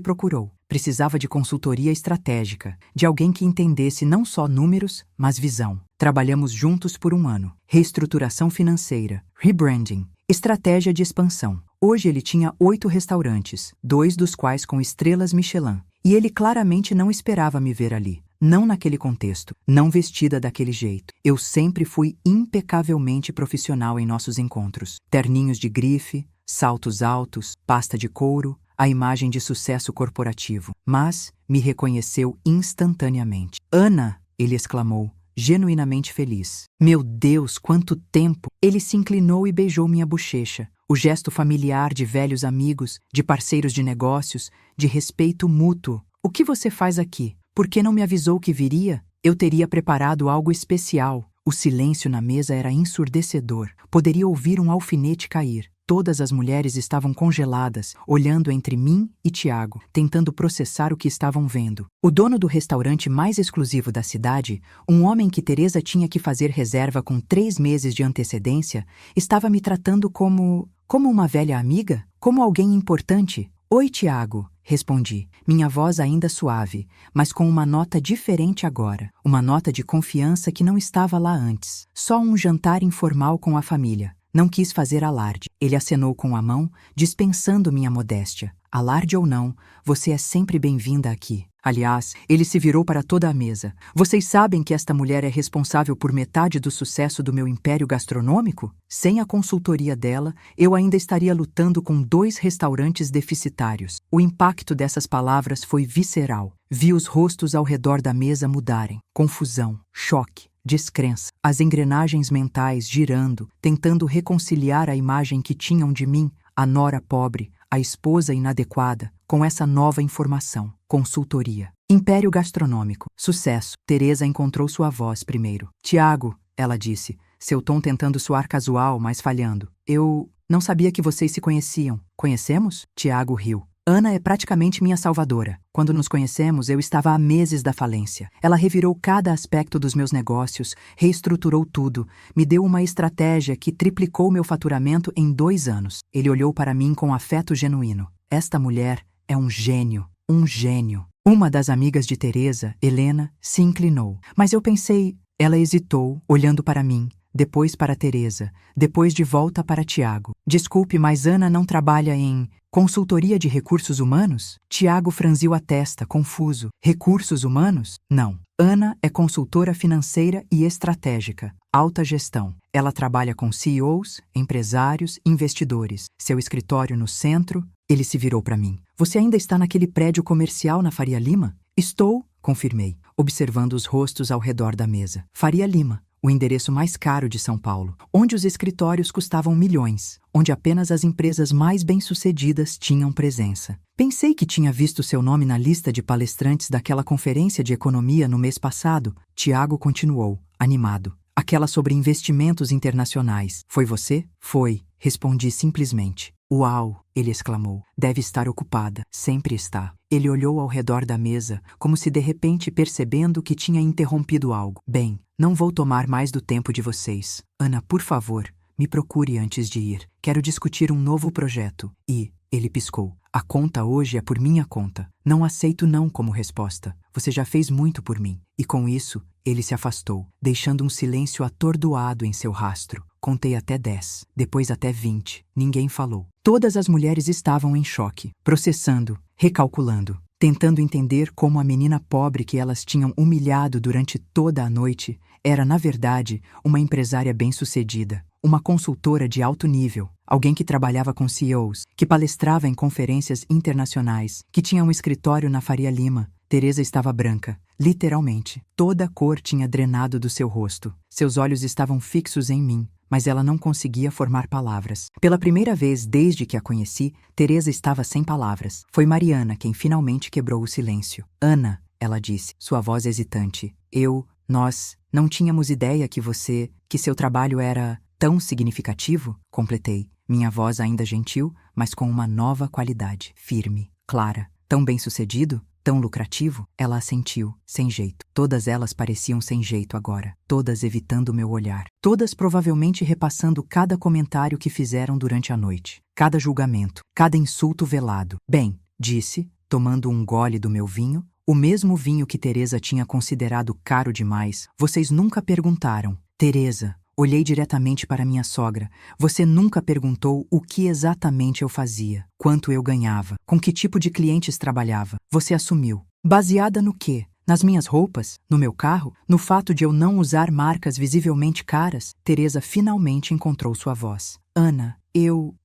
procurou. Precisava de consultoria estratégica, de alguém que entendesse não só números, mas visão. Trabalhamos juntos por 1 ano. Reestruturação financeira, rebranding, estratégia de expansão. Hoje ele tinha 8 restaurantes, 2 dos quais com estrelas Michelin. E ele claramente não esperava me ver ali. Não naquele contexto, não vestida daquele jeito. Eu sempre fui impecavelmente profissional em nossos encontros. Terninhos de grife, saltos altos, pasta de couro, a imagem de sucesso corporativo, mas me reconheceu instantaneamente. Ana, ele exclamou, genuinamente feliz. Meu Deus, quanto tempo! Ele se inclinou e beijou minha bochecha. O gesto familiar de velhos amigos, de parceiros de negócios, de respeito mútuo. O que você faz aqui? Por que não me avisou que viria? Eu teria preparado algo especial. O silêncio na mesa era ensurdecedor. Poderia ouvir um alfinete cair. Todas as mulheres estavam congeladas, olhando entre mim e Tiago, tentando processar o que estavam vendo. O dono do restaurante mais exclusivo da cidade, um homem que Teresa tinha que fazer reserva com 3 meses de antecedência, estava me tratando como uma velha amiga? Como alguém importante? Oi, Tiago, respondi, minha voz ainda suave, mas com uma nota diferente agora. Uma nota de confiança que não estava lá antes. Só um jantar informal com a família. Não quis fazer alarde. Ele acenou com a mão, dispensando minha modéstia. Alarde ou não, você é sempre bem-vinda aqui. Aliás, ele se virou para toda a mesa. Vocês sabem que esta mulher é responsável por metade do sucesso do meu império gastronômico? Sem a consultoria dela, eu ainda estaria lutando com 2 restaurantes deficitários. O impacto dessas palavras foi visceral. Vi os rostos ao redor da mesa mudarem. Confusão, choque, descrença. As engrenagens mentais girando, tentando reconciliar a imagem que tinham de mim, a nora pobre, a esposa inadequada, com essa nova informação. Consultoria. Império gastronômico. Sucesso. Teresa encontrou sua voz primeiro. Tiago, ela disse, seu tom tentando soar casual, mas falhando. Eu não sabia que vocês se conheciam. Conhecemos? Tiago riu. Ana é praticamente minha salvadora. Quando nos conhecemos, eu estava há meses da falência. Ela revirou cada aspecto dos meus negócios, reestruturou tudo, me deu uma estratégia que triplicou meu faturamento em 2 anos. Ele olhou para mim com afeto genuíno. Esta mulher é um gênio, um gênio. Uma das amigas de Teresa, Helena, se inclinou. Mas eu pensei, ela hesitou, olhando para mim, depois para Teresa, depois de volta para Tiago. Desculpe, mas Ana não trabalha em consultoria de recursos humanos? Tiago franziu a testa, confuso. Recursos humanos? Não. Ana é consultora financeira e estratégica. Alta gestão. Ela trabalha com CEOs, empresários, investidores. Seu escritório no centro. Ele se virou para mim. Você ainda está naquele prédio comercial na Faria Lima? Estou, confirmei, observando os rostos ao redor da mesa. Faria Lima. O endereço mais caro de São Paulo, onde os escritórios custavam milhões, onde apenas as empresas mais bem-sucedidas tinham presença. Pensei que tinha visto seu nome na lista de palestrantes daquela conferência de economia no mês passado. Tiago continuou, animado. Aquela sobre investimentos internacionais. Foi você? Foi, respondi simplesmente. Uau, ele exclamou. Deve estar ocupada. Sempre está. Ele olhou ao redor da mesa, como se de repente percebendo que tinha interrompido algo. Bem, não vou tomar mais do tempo de vocês. Ana, por favor, me procure antes de ir. Quero discutir um novo projeto. E, ele piscou. A conta hoje é por minha conta. Não aceito não como resposta. Você já fez muito por mim. E com isso, ele se afastou, deixando um silêncio atordoado em seu rastro. Contei até 10, depois até 20. Ninguém falou. Todas as mulheres estavam em choque, processando, recalculando, tentando entender como a menina pobre que elas tinham humilhado durante toda a noite era, na verdade, uma empresária bem-sucedida, uma consultora de alto nível, alguém que trabalhava com CEOs, que palestrava em conferências internacionais, que tinha um escritório na Faria Lima. Teresa estava branca, literalmente. Toda a cor tinha drenado do seu rosto. Seus olhos estavam fixos em mim, mas ela não conseguia formar palavras. Pela primeira vez desde que a conheci, Teresa estava sem palavras. Foi Mariana quem finalmente quebrou o silêncio. Ana, ela disse, sua voz hesitante. Nós, não tínhamos ideia que seu trabalho era tão significativo, completei. Minha voz ainda gentil, mas com uma nova qualidade, firme, clara. Tão bem-sucedido? Tão lucrativo? Ela assentiu, sem jeito. Todas elas pareciam sem jeito agora, todas evitando meu olhar. Todas provavelmente repassando cada comentário que fizeram durante a noite, cada julgamento, cada insulto velado. Bem, disse, tomando um gole do meu vinho, o mesmo vinho que Teresa tinha considerado caro demais. Vocês nunca perguntaram. Teresa, olhei diretamente para minha sogra. Você nunca perguntou o que exatamente eu fazia, quanto eu ganhava, com que tipo de clientes trabalhava. Você assumiu. Baseada no quê? Nas minhas roupas? No meu carro? No fato de eu não usar marcas visivelmente caras? Teresa finalmente encontrou sua voz. Ana,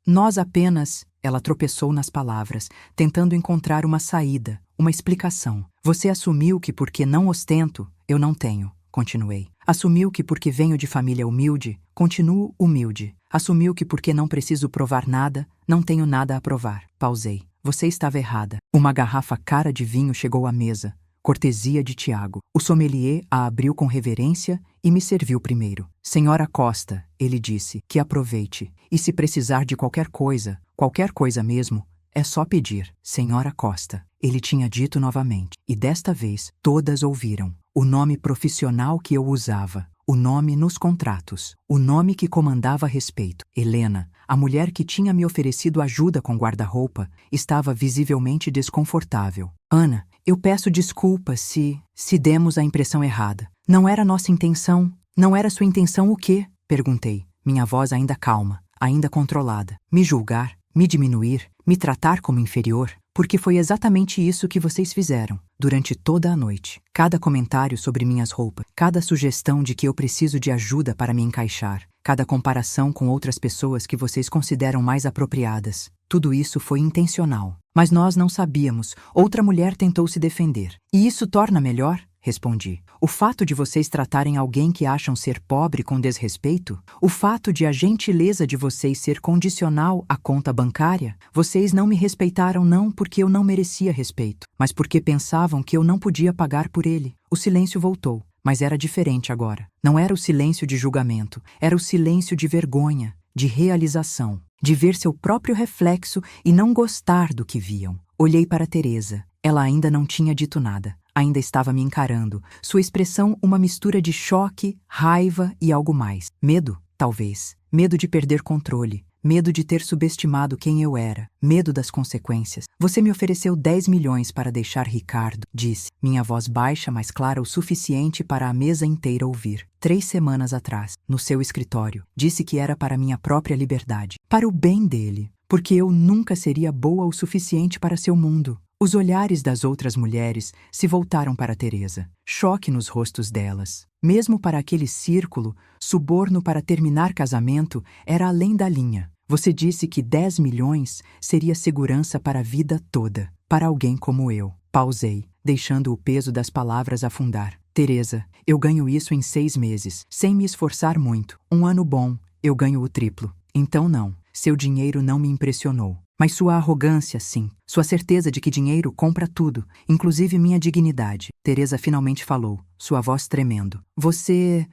nós apenas... Ela tropeçou nas palavras, tentando encontrar uma saída, uma explicação. Você assumiu que porque não ostento, eu não tenho. Continuei. Assumiu que porque venho de família humilde, continuo humilde. Assumiu que porque não preciso provar nada, não tenho nada a provar. Pausei. Você estava errada. Uma garrafa cara de vinho chegou à mesa. cortesia de Tiago. O sommelier a abriu com reverência e me serviu primeiro. Senhora Costa, ele disse, que aproveite. E se precisar de qualquer coisa mesmo, é só pedir. Senhora Costa, ele tinha dito novamente. E desta vez, todas ouviram. O nome profissional que eu usava. O nome nos contratos. O nome que comandava respeito. Helena, a mulher que tinha me oferecido ajuda com guarda-roupa, estava visivelmente desconfortável. Ana, eu peço desculpas se demos a impressão errada. Não era nossa intenção. Não era sua intenção o quê? Perguntei, minha voz ainda calma, ainda controlada. Me julgar, me diminuir, me tratar como inferior, porque foi exatamente isso que vocês fizeram, durante toda a noite. Cada comentário sobre minhas roupas, cada sugestão de que eu preciso de ajuda para me encaixar, cada comparação com outras pessoas que vocês consideram mais apropriadas. Tudo isso foi intencional. Mas nós não sabíamos. Outra mulher tentou se defender. E isso torna melhor? Respondi. O fato de vocês tratarem alguém que acham ser pobre com desrespeito? O fato de a gentileza de vocês ser condicional à conta bancária? Vocês não me respeitaram não porque eu não merecia respeito, mas porque pensavam que eu não podia pagar por ele. O silêncio voltou, mas era diferente agora. Não era o silêncio de julgamento, era o silêncio de vergonha, de realização, de ver seu próprio reflexo e não gostar do que viam. Olhei para Teresa. Ela ainda não tinha dito nada. Ainda estava me encarando, sua expressão uma mistura de choque, raiva e algo mais. Medo, talvez. Medo de perder controle. Medo de ter subestimado quem eu era. Medo das consequências. Você me ofereceu 10 milhões para deixar Ricardo, disse, minha voz baixa, mas clara o suficiente para a mesa inteira ouvir. 3 semanas atrás, no seu escritório, disse que era para minha própria liberdade. Para o bem dele. Porque eu nunca seria boa o suficiente para seu mundo. Os olhares das outras mulheres se voltaram para Teresa. Choque nos rostos delas. Mesmo para aquele círculo, suborno para terminar casamento era além da linha. Você disse que 10 milhões seria segurança para a vida toda, para alguém como eu. Pausei, deixando o peso das palavras afundar. Teresa, eu ganho isso em 6 meses, sem me esforçar muito. Um ano bom, eu ganho o triplo. Então não, seu dinheiro não me impressionou. Mas sua arrogância, sim. Sua certeza de que dinheiro compra tudo, inclusive minha dignidade. Teresa finalmente falou, sua voz tremendo. Você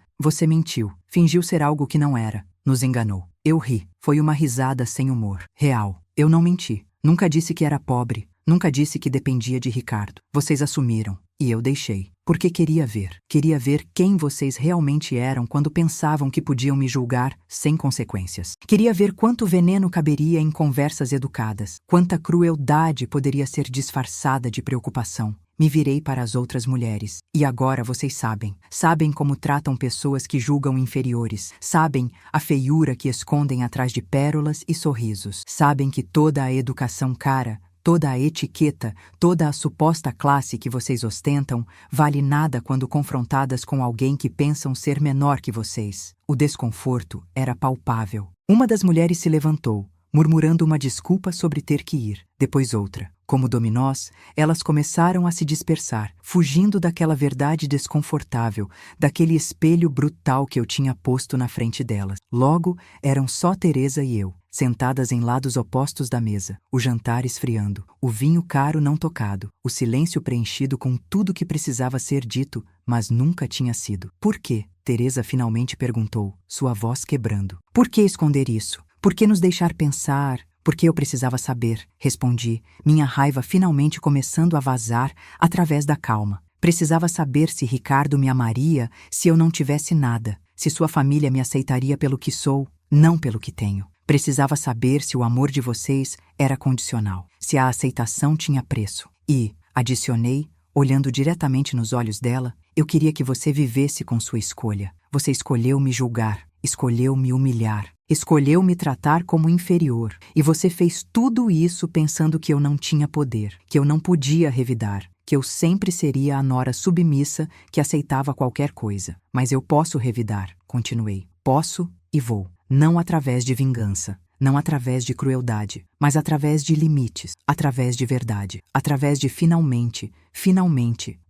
mentiu. Fingiu ser algo que não era. Nos enganou. Eu ri. Foi uma risada sem humor. Real. Eu não menti. Nunca disse que era pobre. Nunca disse que dependia de Ricardo. Vocês assumiram. E eu deixei. Porque queria ver. Queria ver quem vocês realmente eram quando pensavam que podiam me julgar sem consequências. Queria ver quanto veneno caberia em conversas educadas. Quanta crueldade poderia ser disfarçada de preocupação. Me virei para as outras mulheres. E agora vocês sabem. Sabem como tratam pessoas que julgam inferiores. Sabem a feiura que escondem atrás de pérolas e sorrisos. Sabem que toda a educação cara, toda a etiqueta, toda a suposta classe que vocês ostentam vale nada quando confrontadas com alguém que pensam ser menor que vocês. O desconforto era palpável. Uma das mulheres se levantou, murmurando uma desculpa sobre ter que ir, depois outra. Como dominós, elas começaram a se dispersar, fugindo daquela verdade desconfortável, daquele espelho brutal que eu tinha posto na frente delas. Logo, eram só Teresa e eu, sentadas em lados opostos da mesa, o jantar esfriando, o vinho caro não tocado, o silêncio preenchido com tudo que precisava ser dito, mas nunca tinha sido. Por quê? Teresa finalmente perguntou, sua voz quebrando. Por que esconder isso? Por que nos deixar pensar? Porque eu precisava saber, respondi, minha raiva finalmente começando a vazar através da calma. Precisava saber se Ricardo me amaria se eu não tivesse nada, se sua família me aceitaria pelo que sou, não pelo que tenho. Precisava saber se o amor de vocês era condicional, se a aceitação tinha preço. E, adicionei, olhando diretamente nos olhos dela, eu queria que você vivesse com sua escolha. Você escolheu me julgar, escolheu me humilhar, escolheu me tratar como inferior. E você fez tudo isso pensando que eu não tinha poder, que eu não podia revidar, que eu sempre seria a nora submissa que aceitava qualquer coisa. Mas eu posso revidar, continuei. Posso e vou. Não através de vingança, não através de crueldade, mas através de limites, através de verdade, através de finalmente,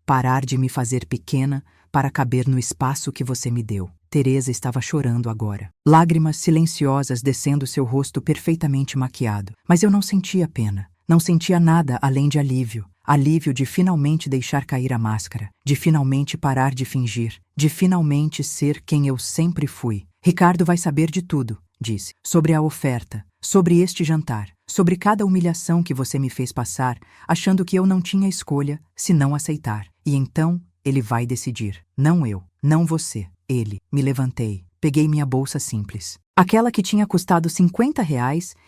parar de me fazer pequena para caber no espaço que você me deu. Teresa estava chorando agora. Lágrimas silenciosas descendo seu rosto perfeitamente maquiado. Mas eu não sentia pena. Não sentia nada além de alívio. alívio de finalmente deixar cair a máscara, de finalmente parar de fingir, de finalmente ser quem eu sempre fui. Ricardo vai saber de tudo, disse, sobre a oferta, sobre este jantar, sobre cada humilhação que você me fez passar, achando que eu não tinha escolha se não aceitar. E então ele vai decidir. Não eu, não você, ele. Me levantei, peguei minha bolsa simples. Aquela que tinha custado R$ 50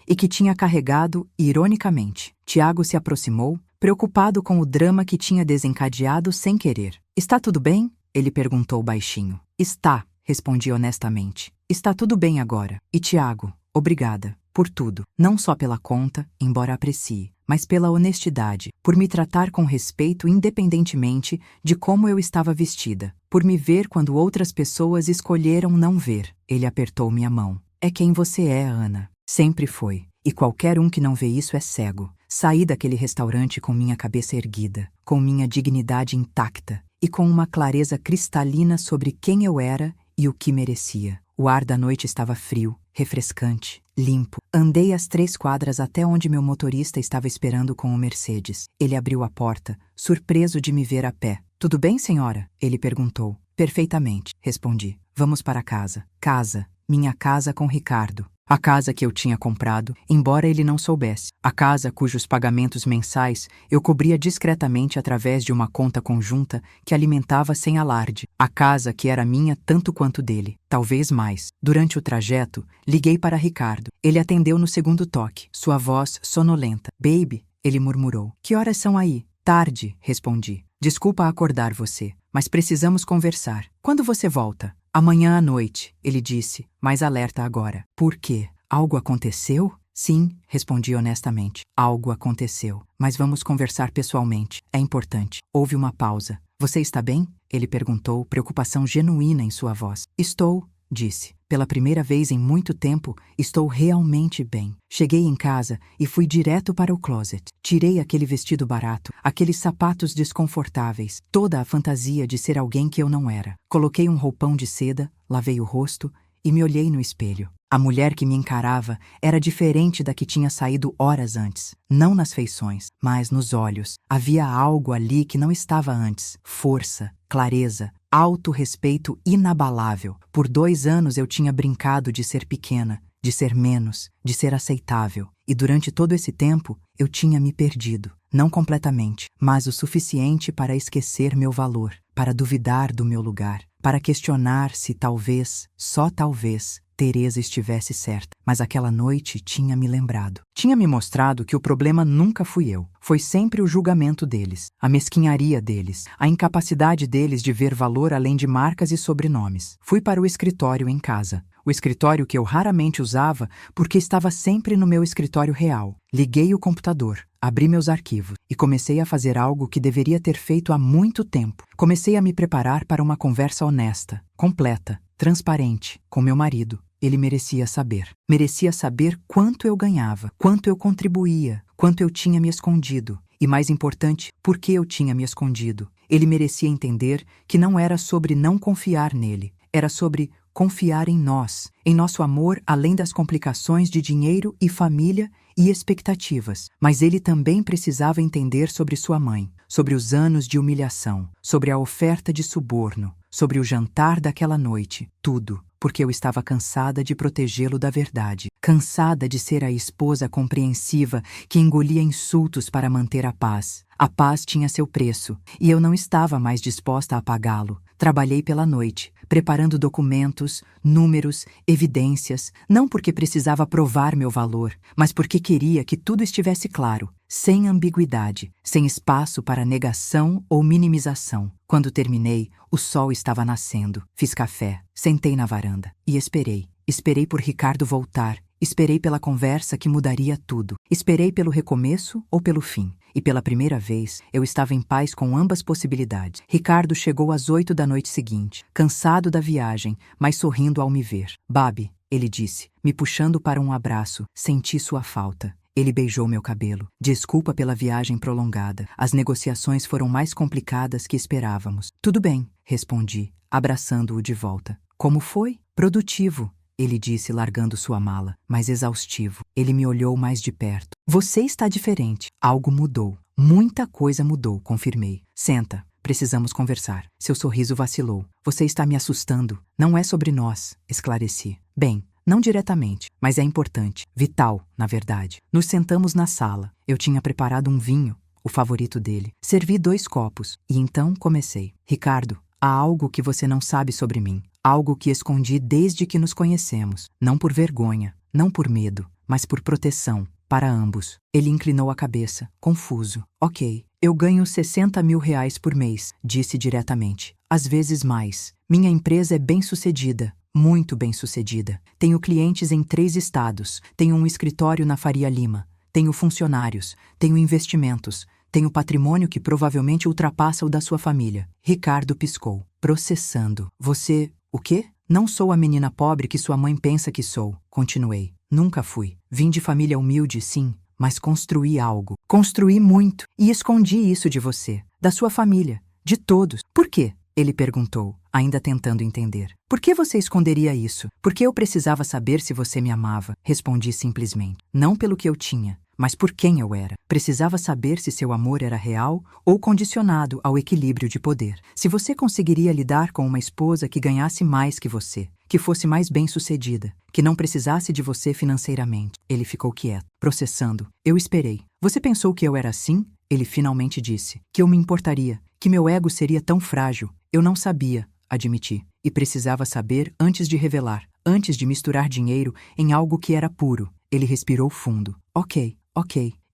e que tinha carregado, ironicamente. Tiago se aproximou, preocupado com o drama que tinha desencadeado sem querer. Está tudo bem? Ele perguntou baixinho. Está, respondi honestamente. Está tudo bem agora. E Tiago, obrigada. Por tudo. Não só pela conta, embora aprecie, mas pela honestidade, por me tratar com respeito independentemente de como eu estava vestida, por me ver quando outras pessoas escolheram não ver. Ele apertou minha mão. É quem você é, Ana. Sempre foi. E qualquer um que não vê isso é cego. Saí daquele restaurante com minha cabeça erguida, com minha dignidade intacta e com uma clareza cristalina sobre quem eu era e o que merecia. O ar da noite estava frio, refrescante, limpo. Andei as 3 quadras até onde meu motorista estava esperando com o Mercedes. Ele abriu a porta, surpreso de me ver a pé. Tudo bem, senhora? Ele perguntou. Perfeitamente, respondi. Vamos para casa. Casa. Minha casa com Ricardo. A casa que eu tinha comprado, embora ele não soubesse. A casa cujos pagamentos mensais eu cobria discretamente através de uma conta conjunta que alimentava sem alarde. A casa que era minha tanto quanto dele, talvez mais. Durante o trajeto, liguei para Ricardo. Ele atendeu no segundo toque, sua voz sonolenta. Baby, ele murmurou. Que horas são aí? Tarde, respondi. Desculpa acordar você, mas precisamos conversar. Quando você volta? Amanhã à noite, ele disse, mais alerta agora. Por quê? Algo aconteceu? Sim, respondi honestamente. Algo aconteceu, mas vamos conversar pessoalmente. É importante. Houve uma pausa. Você está bem? Ele perguntou, preocupação genuína em sua voz. Estou, disse. Pela primeira vez em muito tempo, estou realmente bem. Cheguei em casa e fui direto para o closet. Tirei aquele vestido barato, aqueles sapatos desconfortáveis, toda a fantasia de ser alguém que eu não era. Coloquei um roupão de seda, lavei o rosto e me olhei no espelho. A mulher que me encarava era diferente da que tinha saído horas antes. Não nas feições, mas nos olhos. Havia algo ali que não estava antes. Força, clareza, autorrespeito inabalável. Por 2 anos eu tinha brincado de ser pequena, de ser menos, de ser aceitável. E durante todo esse tempo, eu tinha me perdido. Não completamente, mas o suficiente para esquecer meu valor, para duvidar do meu lugar, para questionar se talvez, só talvez, Teresa estivesse certa. Mas aquela noite tinha me lembrado. Tinha me mostrado que o problema nunca fui eu. Foi sempre o julgamento deles, a mesquinharia deles, a incapacidade deles de ver valor além de marcas e sobrenomes. Fui para o escritório em casa. O escritório que eu raramente usava porque estava sempre no meu escritório real. Liguei o computador, abri meus arquivos e comecei a fazer algo que deveria ter feito há muito tempo. Comecei a me preparar para uma conversa honesta, completa, transparente, com meu marido. Ele merecia saber. Merecia saber quanto eu ganhava, quanto eu contribuía, quanto eu tinha me escondido. E mais importante, por que eu tinha me escondido. Ele merecia entender que não era sobre não confiar nele. Era sobre confiar em nós, em nosso amor além das complicações de dinheiro e família e expectativas. Mas ele também precisava entender sobre sua mãe, sobre os anos de humilhação, sobre a oferta de suborno, sobre o jantar daquela noite, tudo. Porque eu estava cansada de protegê-lo da verdade, cansada de ser a esposa compreensiva que engolia insultos para manter a paz. A paz tinha seu preço, e eu não estava mais disposta a pagá-lo. Trabalhei pela noite, preparando documentos, números, evidências, não porque precisava provar meu valor, mas porque queria que tudo estivesse claro, sem ambiguidade, sem espaço para negação ou minimização. Quando terminei, o sol estava nascendo. Fiz café, sentei na varanda e esperei. Esperei por Ricardo voltar. Esperei pela conversa que mudaria tudo. Esperei pelo recomeço ou pelo fim. E pela primeira vez, eu estava em paz com ambas possibilidades. Ricardo chegou às 8 da noite seguinte, cansado da viagem, mas sorrindo ao me ver. Babi, ele disse, me puxando para um abraço, senti sua falta. Ele beijou meu cabelo. Desculpa pela viagem prolongada. As negociações foram mais complicadas que esperávamos. Tudo bem, respondi, abraçando-o de volta. Como foi? Produtivo, ele disse largando sua mala, mas exaustivo. Ele me olhou mais de perto. Você está diferente. Algo mudou. Muita coisa mudou, confirmei. Senta, precisamos conversar. Seu sorriso vacilou. Você está me assustando. Não é sobre nós, esclareci. Bem, não diretamente, mas é importante. Vital, na verdade. Nos sentamos na sala. Eu tinha preparado um vinho, o favorito dele. Servi 2 copos e então comecei. Ricardo, há algo que você não sabe sobre mim. Algo que escondi desde que nos conhecemos. Não por vergonha, não por medo, mas por proteção. Para ambos. Ele inclinou a cabeça, confuso. Ok, eu ganho 60 mil reais por mês, disse diretamente. Às vezes mais. Minha empresa é bem-sucedida, muito bem-sucedida. Tenho clientes em 3 estados, tenho um escritório na Faria Lima, tenho funcionários, tenho investimentos, tenho patrimônio que provavelmente ultrapassa o da sua família. Ricardo piscou, processando. Você, o quê? Não sou a menina pobre que sua mãe pensa que sou, continuei. Nunca fui. Vim de família humilde, sim, mas construí algo. Construí muito e escondi isso de você, da sua família, de todos. Por quê? Ele perguntou, ainda tentando entender. Por que você esconderia isso? Porque eu precisava saber se você me amava, respondi simplesmente. Não pelo que eu tinha, mas por quem eu era. Precisava saber se seu amor era real ou condicionado ao equilíbrio de poder. Se você conseguiria lidar com uma esposa que ganhasse mais que você, que fosse mais bem-sucedida, que não precisasse de você financeiramente. Ele ficou quieto, processando. Eu esperei. Você pensou que eu era assim? Ele finalmente disse. Que eu me importaria, que meu ego seria tão frágil. Eu não sabia, admiti. E precisava saber antes de revelar, antes de misturar dinheiro em algo que era puro. Ele respirou fundo. Ok,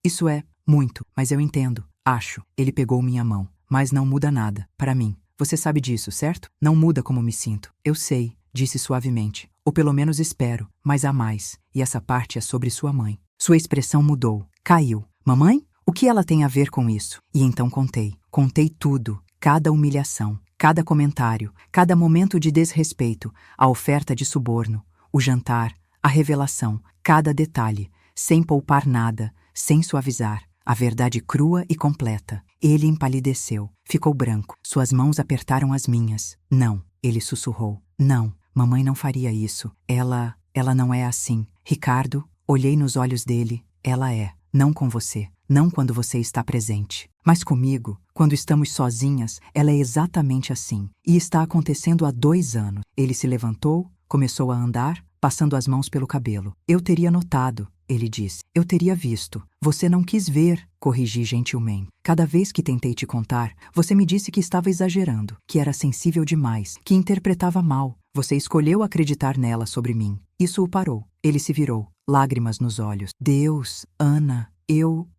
isso é muito, mas eu entendo. Acho. Ele pegou minha mão. Mas não muda nada, para mim. Você sabe disso, certo? Não muda como me sinto. Eu sei, disse suavemente. Ou pelo menos espero, mas há mais. E essa parte é sobre sua mãe. Sua expressão mudou. Caiu. Mamãe? O que ela tem a ver com isso? E então contei. Contei tudo. Cada humilhação, cada comentário, cada momento de desrespeito, a oferta de suborno, o jantar, a revelação, cada detalhe, sem poupar nada, sem suavizar, a verdade crua e completa. Ele empalideceu, ficou branco, suas mãos apertaram as minhas. Não, ele sussurrou. Não, mamãe não faria isso. Ela não é assim. Ricardo, olhei nos olhos dele. Ela é. Não com você. Não quando você está presente. Mas comigo, quando estamos sozinhas, ela é exatamente assim. E está acontecendo há 2 anos. Ele se levantou, começou a andar, passando as mãos pelo cabelo. Eu teria notado, ele disse. Eu teria visto. Você não quis ver, corrigi gentilmente. Cada vez que tentei te contar, você me disse que estava exagerando, que era sensível demais, que interpretava mal. Você escolheu acreditar nela sobre mim. Isso o parou. Ele se virou, lágrimas nos olhos. Deus, Ana,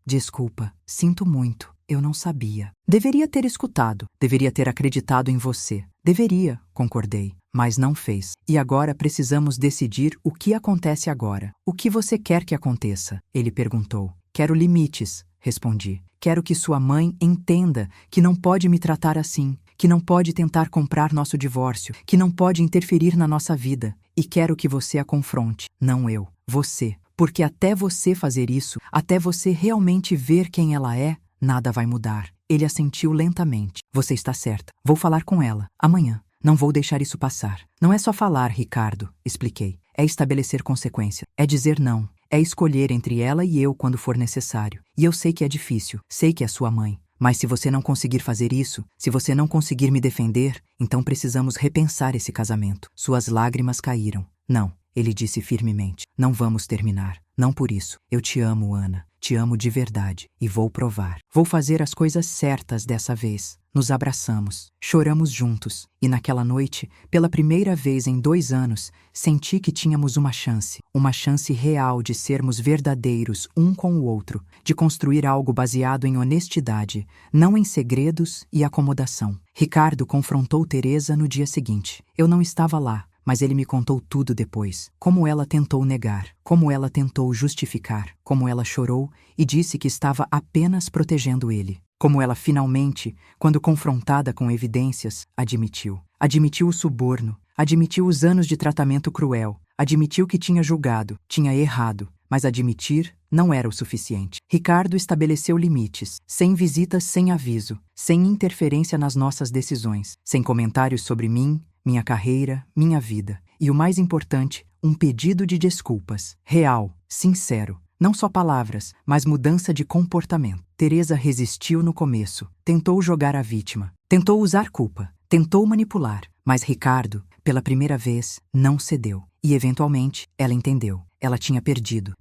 desculpa, sinto muito. Eu não sabia. Deveria ter escutado, deveria ter acreditado em você. Deveria, concordei, mas não fez. E agora precisamos decidir o que acontece agora. O que você quer que aconteça? Ele perguntou. Quero limites, respondi. Quero que sua mãe entenda que não pode me tratar assim, que não pode tentar comprar nosso divórcio, que não pode interferir na nossa vida. E quero que você a confronte, não eu, você. Porque até você fazer isso, até você realmente ver quem ela é, nada vai mudar. Ele assentiu lentamente. Você está certa. Vou falar com ela. Amanhã. Não vou deixar isso passar. Não é só falar, Ricardo, expliquei. É estabelecer consequência. É dizer não. É escolher entre ela e eu quando for necessário. E eu sei que é difícil. Sei que é sua mãe. Mas se você não conseguir fazer isso, se você não conseguir me defender, então precisamos repensar esse casamento. Suas lágrimas caíram. Não. Ele disse firmemente. Não vamos terminar. Não por isso. Eu te amo, Ana. Te amo de verdade. E vou provar. Vou fazer as coisas certas dessa vez. Nos abraçamos. Choramos juntos. E naquela noite, pela primeira vez em 2 anos, senti que tínhamos uma chance. Uma chance real de sermos verdadeiros um com o outro. De construir algo baseado em honestidade, não em segredos e acomodação. Ricardo confrontou Teresa no dia seguinte. Eu não estava lá. Mas ele me contou tudo depois. Como ela tentou negar, como ela tentou justificar, como ela chorou e disse que estava apenas protegendo ele. Como ela finalmente, quando confrontada com evidências, admitiu. Admitiu o suborno, admitiu os anos de tratamento cruel, admitiu que tinha julgado, tinha errado, mas admitir não era o suficiente. Ricardo estabeleceu limites, sem visitas sem aviso, sem interferência nas nossas decisões, sem comentários sobre mim, minha carreira, minha vida. E o mais importante, um pedido de desculpas. Real, sincero. Não só palavras, mas mudança de comportamento. Teresa resistiu no começo, tentou jogar a vítima, tentou usar culpa, tentou manipular, mas Ricardo, pela primeira vez, não cedeu. E eventualmente, ela entendeu. Ela tinha perdido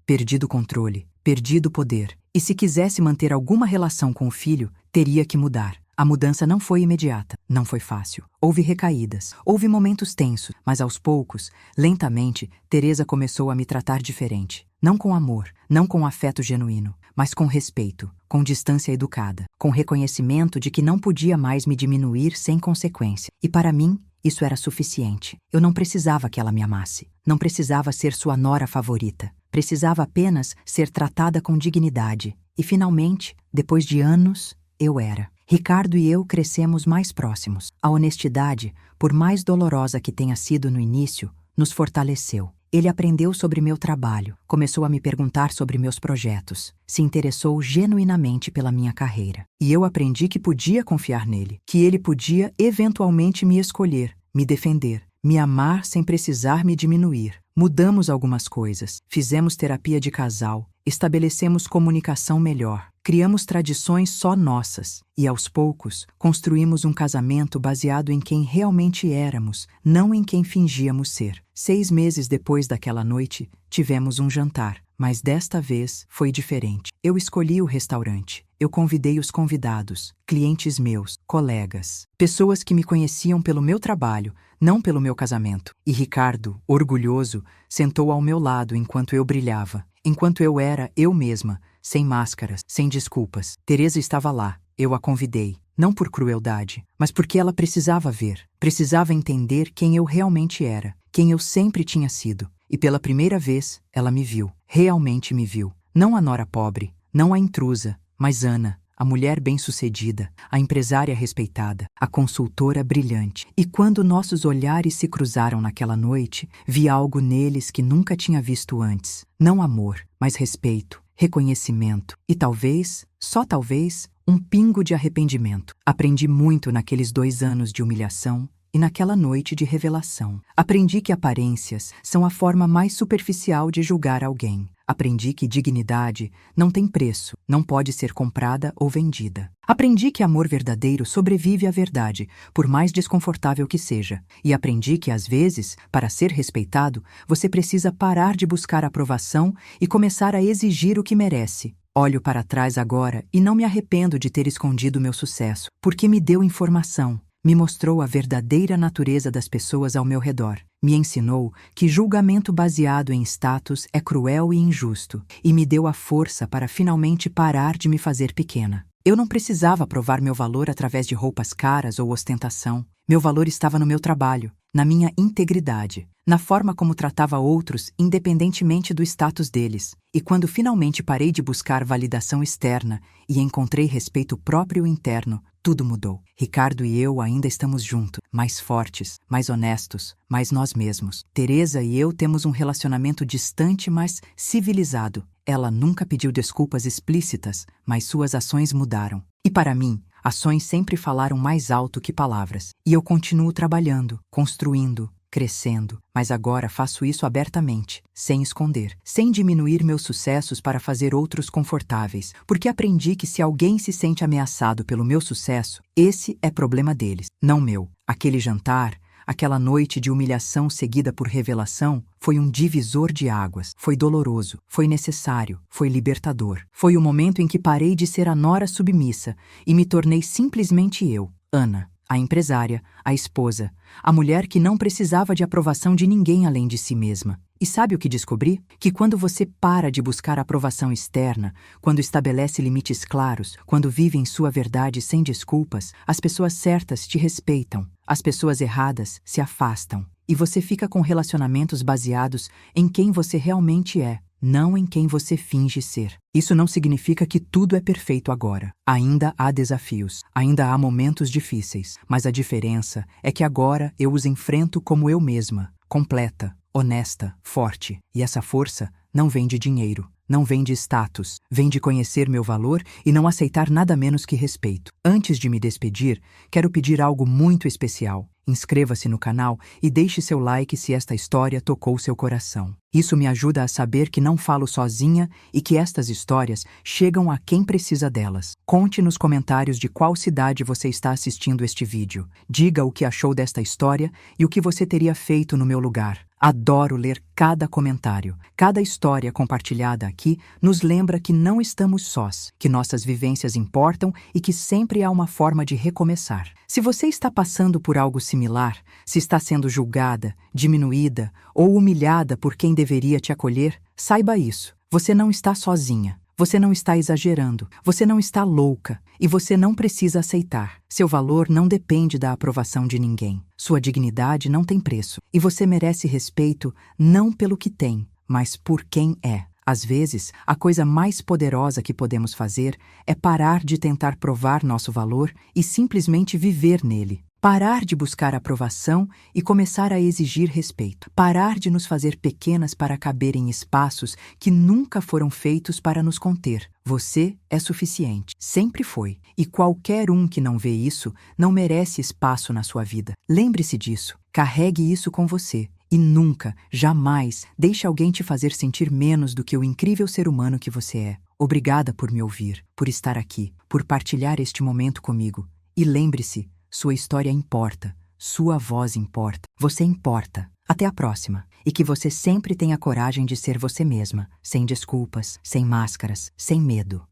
o controle, perdido o poder. E se quisesse manter alguma relação com o filho, teria que mudar. A mudança não foi imediata, não foi fácil. Houve recaídas, houve momentos tensos, mas aos poucos, lentamente, Teresa começou a me tratar diferente. Não com amor, não com afeto genuíno, mas com respeito, com distância educada, com reconhecimento de que não podia mais me diminuir sem consequência. E para mim, isso era suficiente. Eu não precisava que ela me amasse. Não precisava ser sua nora favorita. Precisava apenas ser tratada com dignidade. E finalmente, depois de anos, eu era. Ricardo e eu crescemos mais próximos. A honestidade, por mais dolorosa que tenha sido no início, nos fortaleceu. Ele aprendeu sobre meu trabalho, começou a me perguntar sobre meus projetos, se interessou genuinamente pela minha carreira. E eu aprendi que podia confiar nele, que ele podia eventualmente me escolher, me defender, me amar sem precisar me diminuir. Mudamos algumas coisas, fizemos terapia de casal, estabelecemos comunicação melhor, criamos tradições só nossas e, aos poucos, construímos um casamento baseado em quem realmente éramos, não em quem fingíamos ser. 6 meses depois daquela noite, tivemos um jantar, mas desta vez foi diferente. Eu escolhi o restaurante. Eu convidei os convidados, clientes meus, colegas, pessoas que me conheciam pelo meu trabalho, não pelo meu casamento. E Ricardo, orgulhoso, sentou ao meu lado enquanto eu brilhava, enquanto eu era eu mesma, sem máscaras, sem desculpas. Teresa estava lá. Eu a convidei, não por crueldade, mas porque ela precisava ver, precisava entender quem eu realmente era, quem eu sempre tinha sido. E pela primeira vez, ela me viu, realmente me viu. Não a nora pobre, não a intrusa, mas Ana, a mulher bem-sucedida, a empresária respeitada, a consultora brilhante. E quando nossos olhares se cruzaram naquela noite, vi algo neles que nunca tinha visto antes. Não amor, mas respeito, reconhecimento e talvez, só talvez, um pingo de arrependimento. Aprendi muito naqueles 2 anos de humilhação e naquela noite de revelação. Aprendi que aparências são a forma mais superficial de julgar alguém. Aprendi que dignidade não tem preço, não pode ser comprada ou vendida. Aprendi que amor verdadeiro sobrevive à verdade, por mais desconfortável que seja. E aprendi que, às vezes, para ser respeitado, você precisa parar de buscar aprovação e começar a exigir o que merece. Olho para trás agora e não me arrependo de ter escondido meu sucesso, porque me deu informação. Me mostrou a verdadeira natureza das pessoas ao meu redor. Me ensinou que julgamento baseado em status é cruel e injusto, e me deu a força para finalmente parar de me fazer pequena. Eu não precisava provar meu valor através de roupas caras ou ostentação. Meu valor estava no meu trabalho, na minha integridade, na forma como tratava outros independentemente do status deles. E quando finalmente parei de buscar validação externa e encontrei respeito próprio interno, tudo mudou. Ricardo e eu ainda estamos juntos, mais fortes, mais honestos, mais nós mesmos. Teresa e eu temos um relacionamento distante, mas civilizado. Ela nunca pediu desculpas explícitas, mas suas ações mudaram. E para mim, ações sempre falaram mais alto que palavras. E eu continuo trabalhando, construindo, crescendo, mas agora faço isso abertamente, sem esconder, sem diminuir meus sucessos para fazer outros confortáveis, porque aprendi que se alguém se sente ameaçado pelo meu sucesso, esse é problema deles, não meu. Aquele jantar, aquela noite de humilhação seguida por revelação, foi um divisor de águas. Foi doloroso, foi necessário, foi libertador. Foi o momento em que parei de ser a nora submissa e me tornei simplesmente eu, Ana. A empresária, a esposa, a mulher que não precisava de aprovação de ninguém além de si mesma. E sabe o que descobri? Que quando você para de buscar aprovação externa, quando estabelece limites claros, quando vive em sua verdade sem desculpas, as pessoas certas te respeitam, as pessoas erradas se afastam. E você fica com relacionamentos baseados em quem você realmente é, não em quem você finge ser. Isso não significa que tudo é perfeito agora. Ainda há desafios, ainda há momentos difíceis, mas a diferença é que agora eu os enfrento como eu mesma, completa, honesta, forte. E essa força não vem de dinheiro, não vem de status, vem de conhecer meu valor e não aceitar nada menos que respeito. Antes de me despedir, quero pedir algo muito especial. Inscreva-se no canal e deixe seu like se esta história tocou seu coração. Isso me ajuda a saber que não falo sozinha e que estas histórias chegam a quem precisa delas. Conte nos comentários de qual cidade você está assistindo este vídeo. Diga o que achou desta história e o que você teria feito no meu lugar. Adoro ler cada comentário. Cada história compartilhada aqui nos lembra que não estamos sós, que nossas vivências importam e que sempre há uma forma de recomeçar. Se você está passando por algo similar, se está sendo julgada, diminuída ou humilhada por quem deveria te acolher, saiba isso. Você não está sozinha. Você não está exagerando, você não está louca e você não precisa aceitar. Seu valor não depende da aprovação de ninguém. Sua dignidade não tem preço e você merece respeito não pelo que tem, mas por quem é. Às vezes, a coisa mais poderosa que podemos fazer é parar de tentar provar nosso valor e simplesmente viver nele. Parar de buscar aprovação e começar a exigir respeito. Parar de nos fazer pequenas para caber em espaços que nunca foram feitos para nos conter. Você é suficiente. Sempre foi. E qualquer um que não vê isso não merece espaço na sua vida. Lembre-se disso. Carregue isso com você. E nunca, jamais, deixe alguém te fazer sentir menos do que o incrível ser humano que você é. Obrigada por me ouvir, por estar aqui, por partilhar este momento comigo. E lembre-se, sua história importa, sua voz importa, você importa. Até a próxima. E que você sempre tenha coragem de ser você mesma, sem desculpas, sem máscaras, sem medo.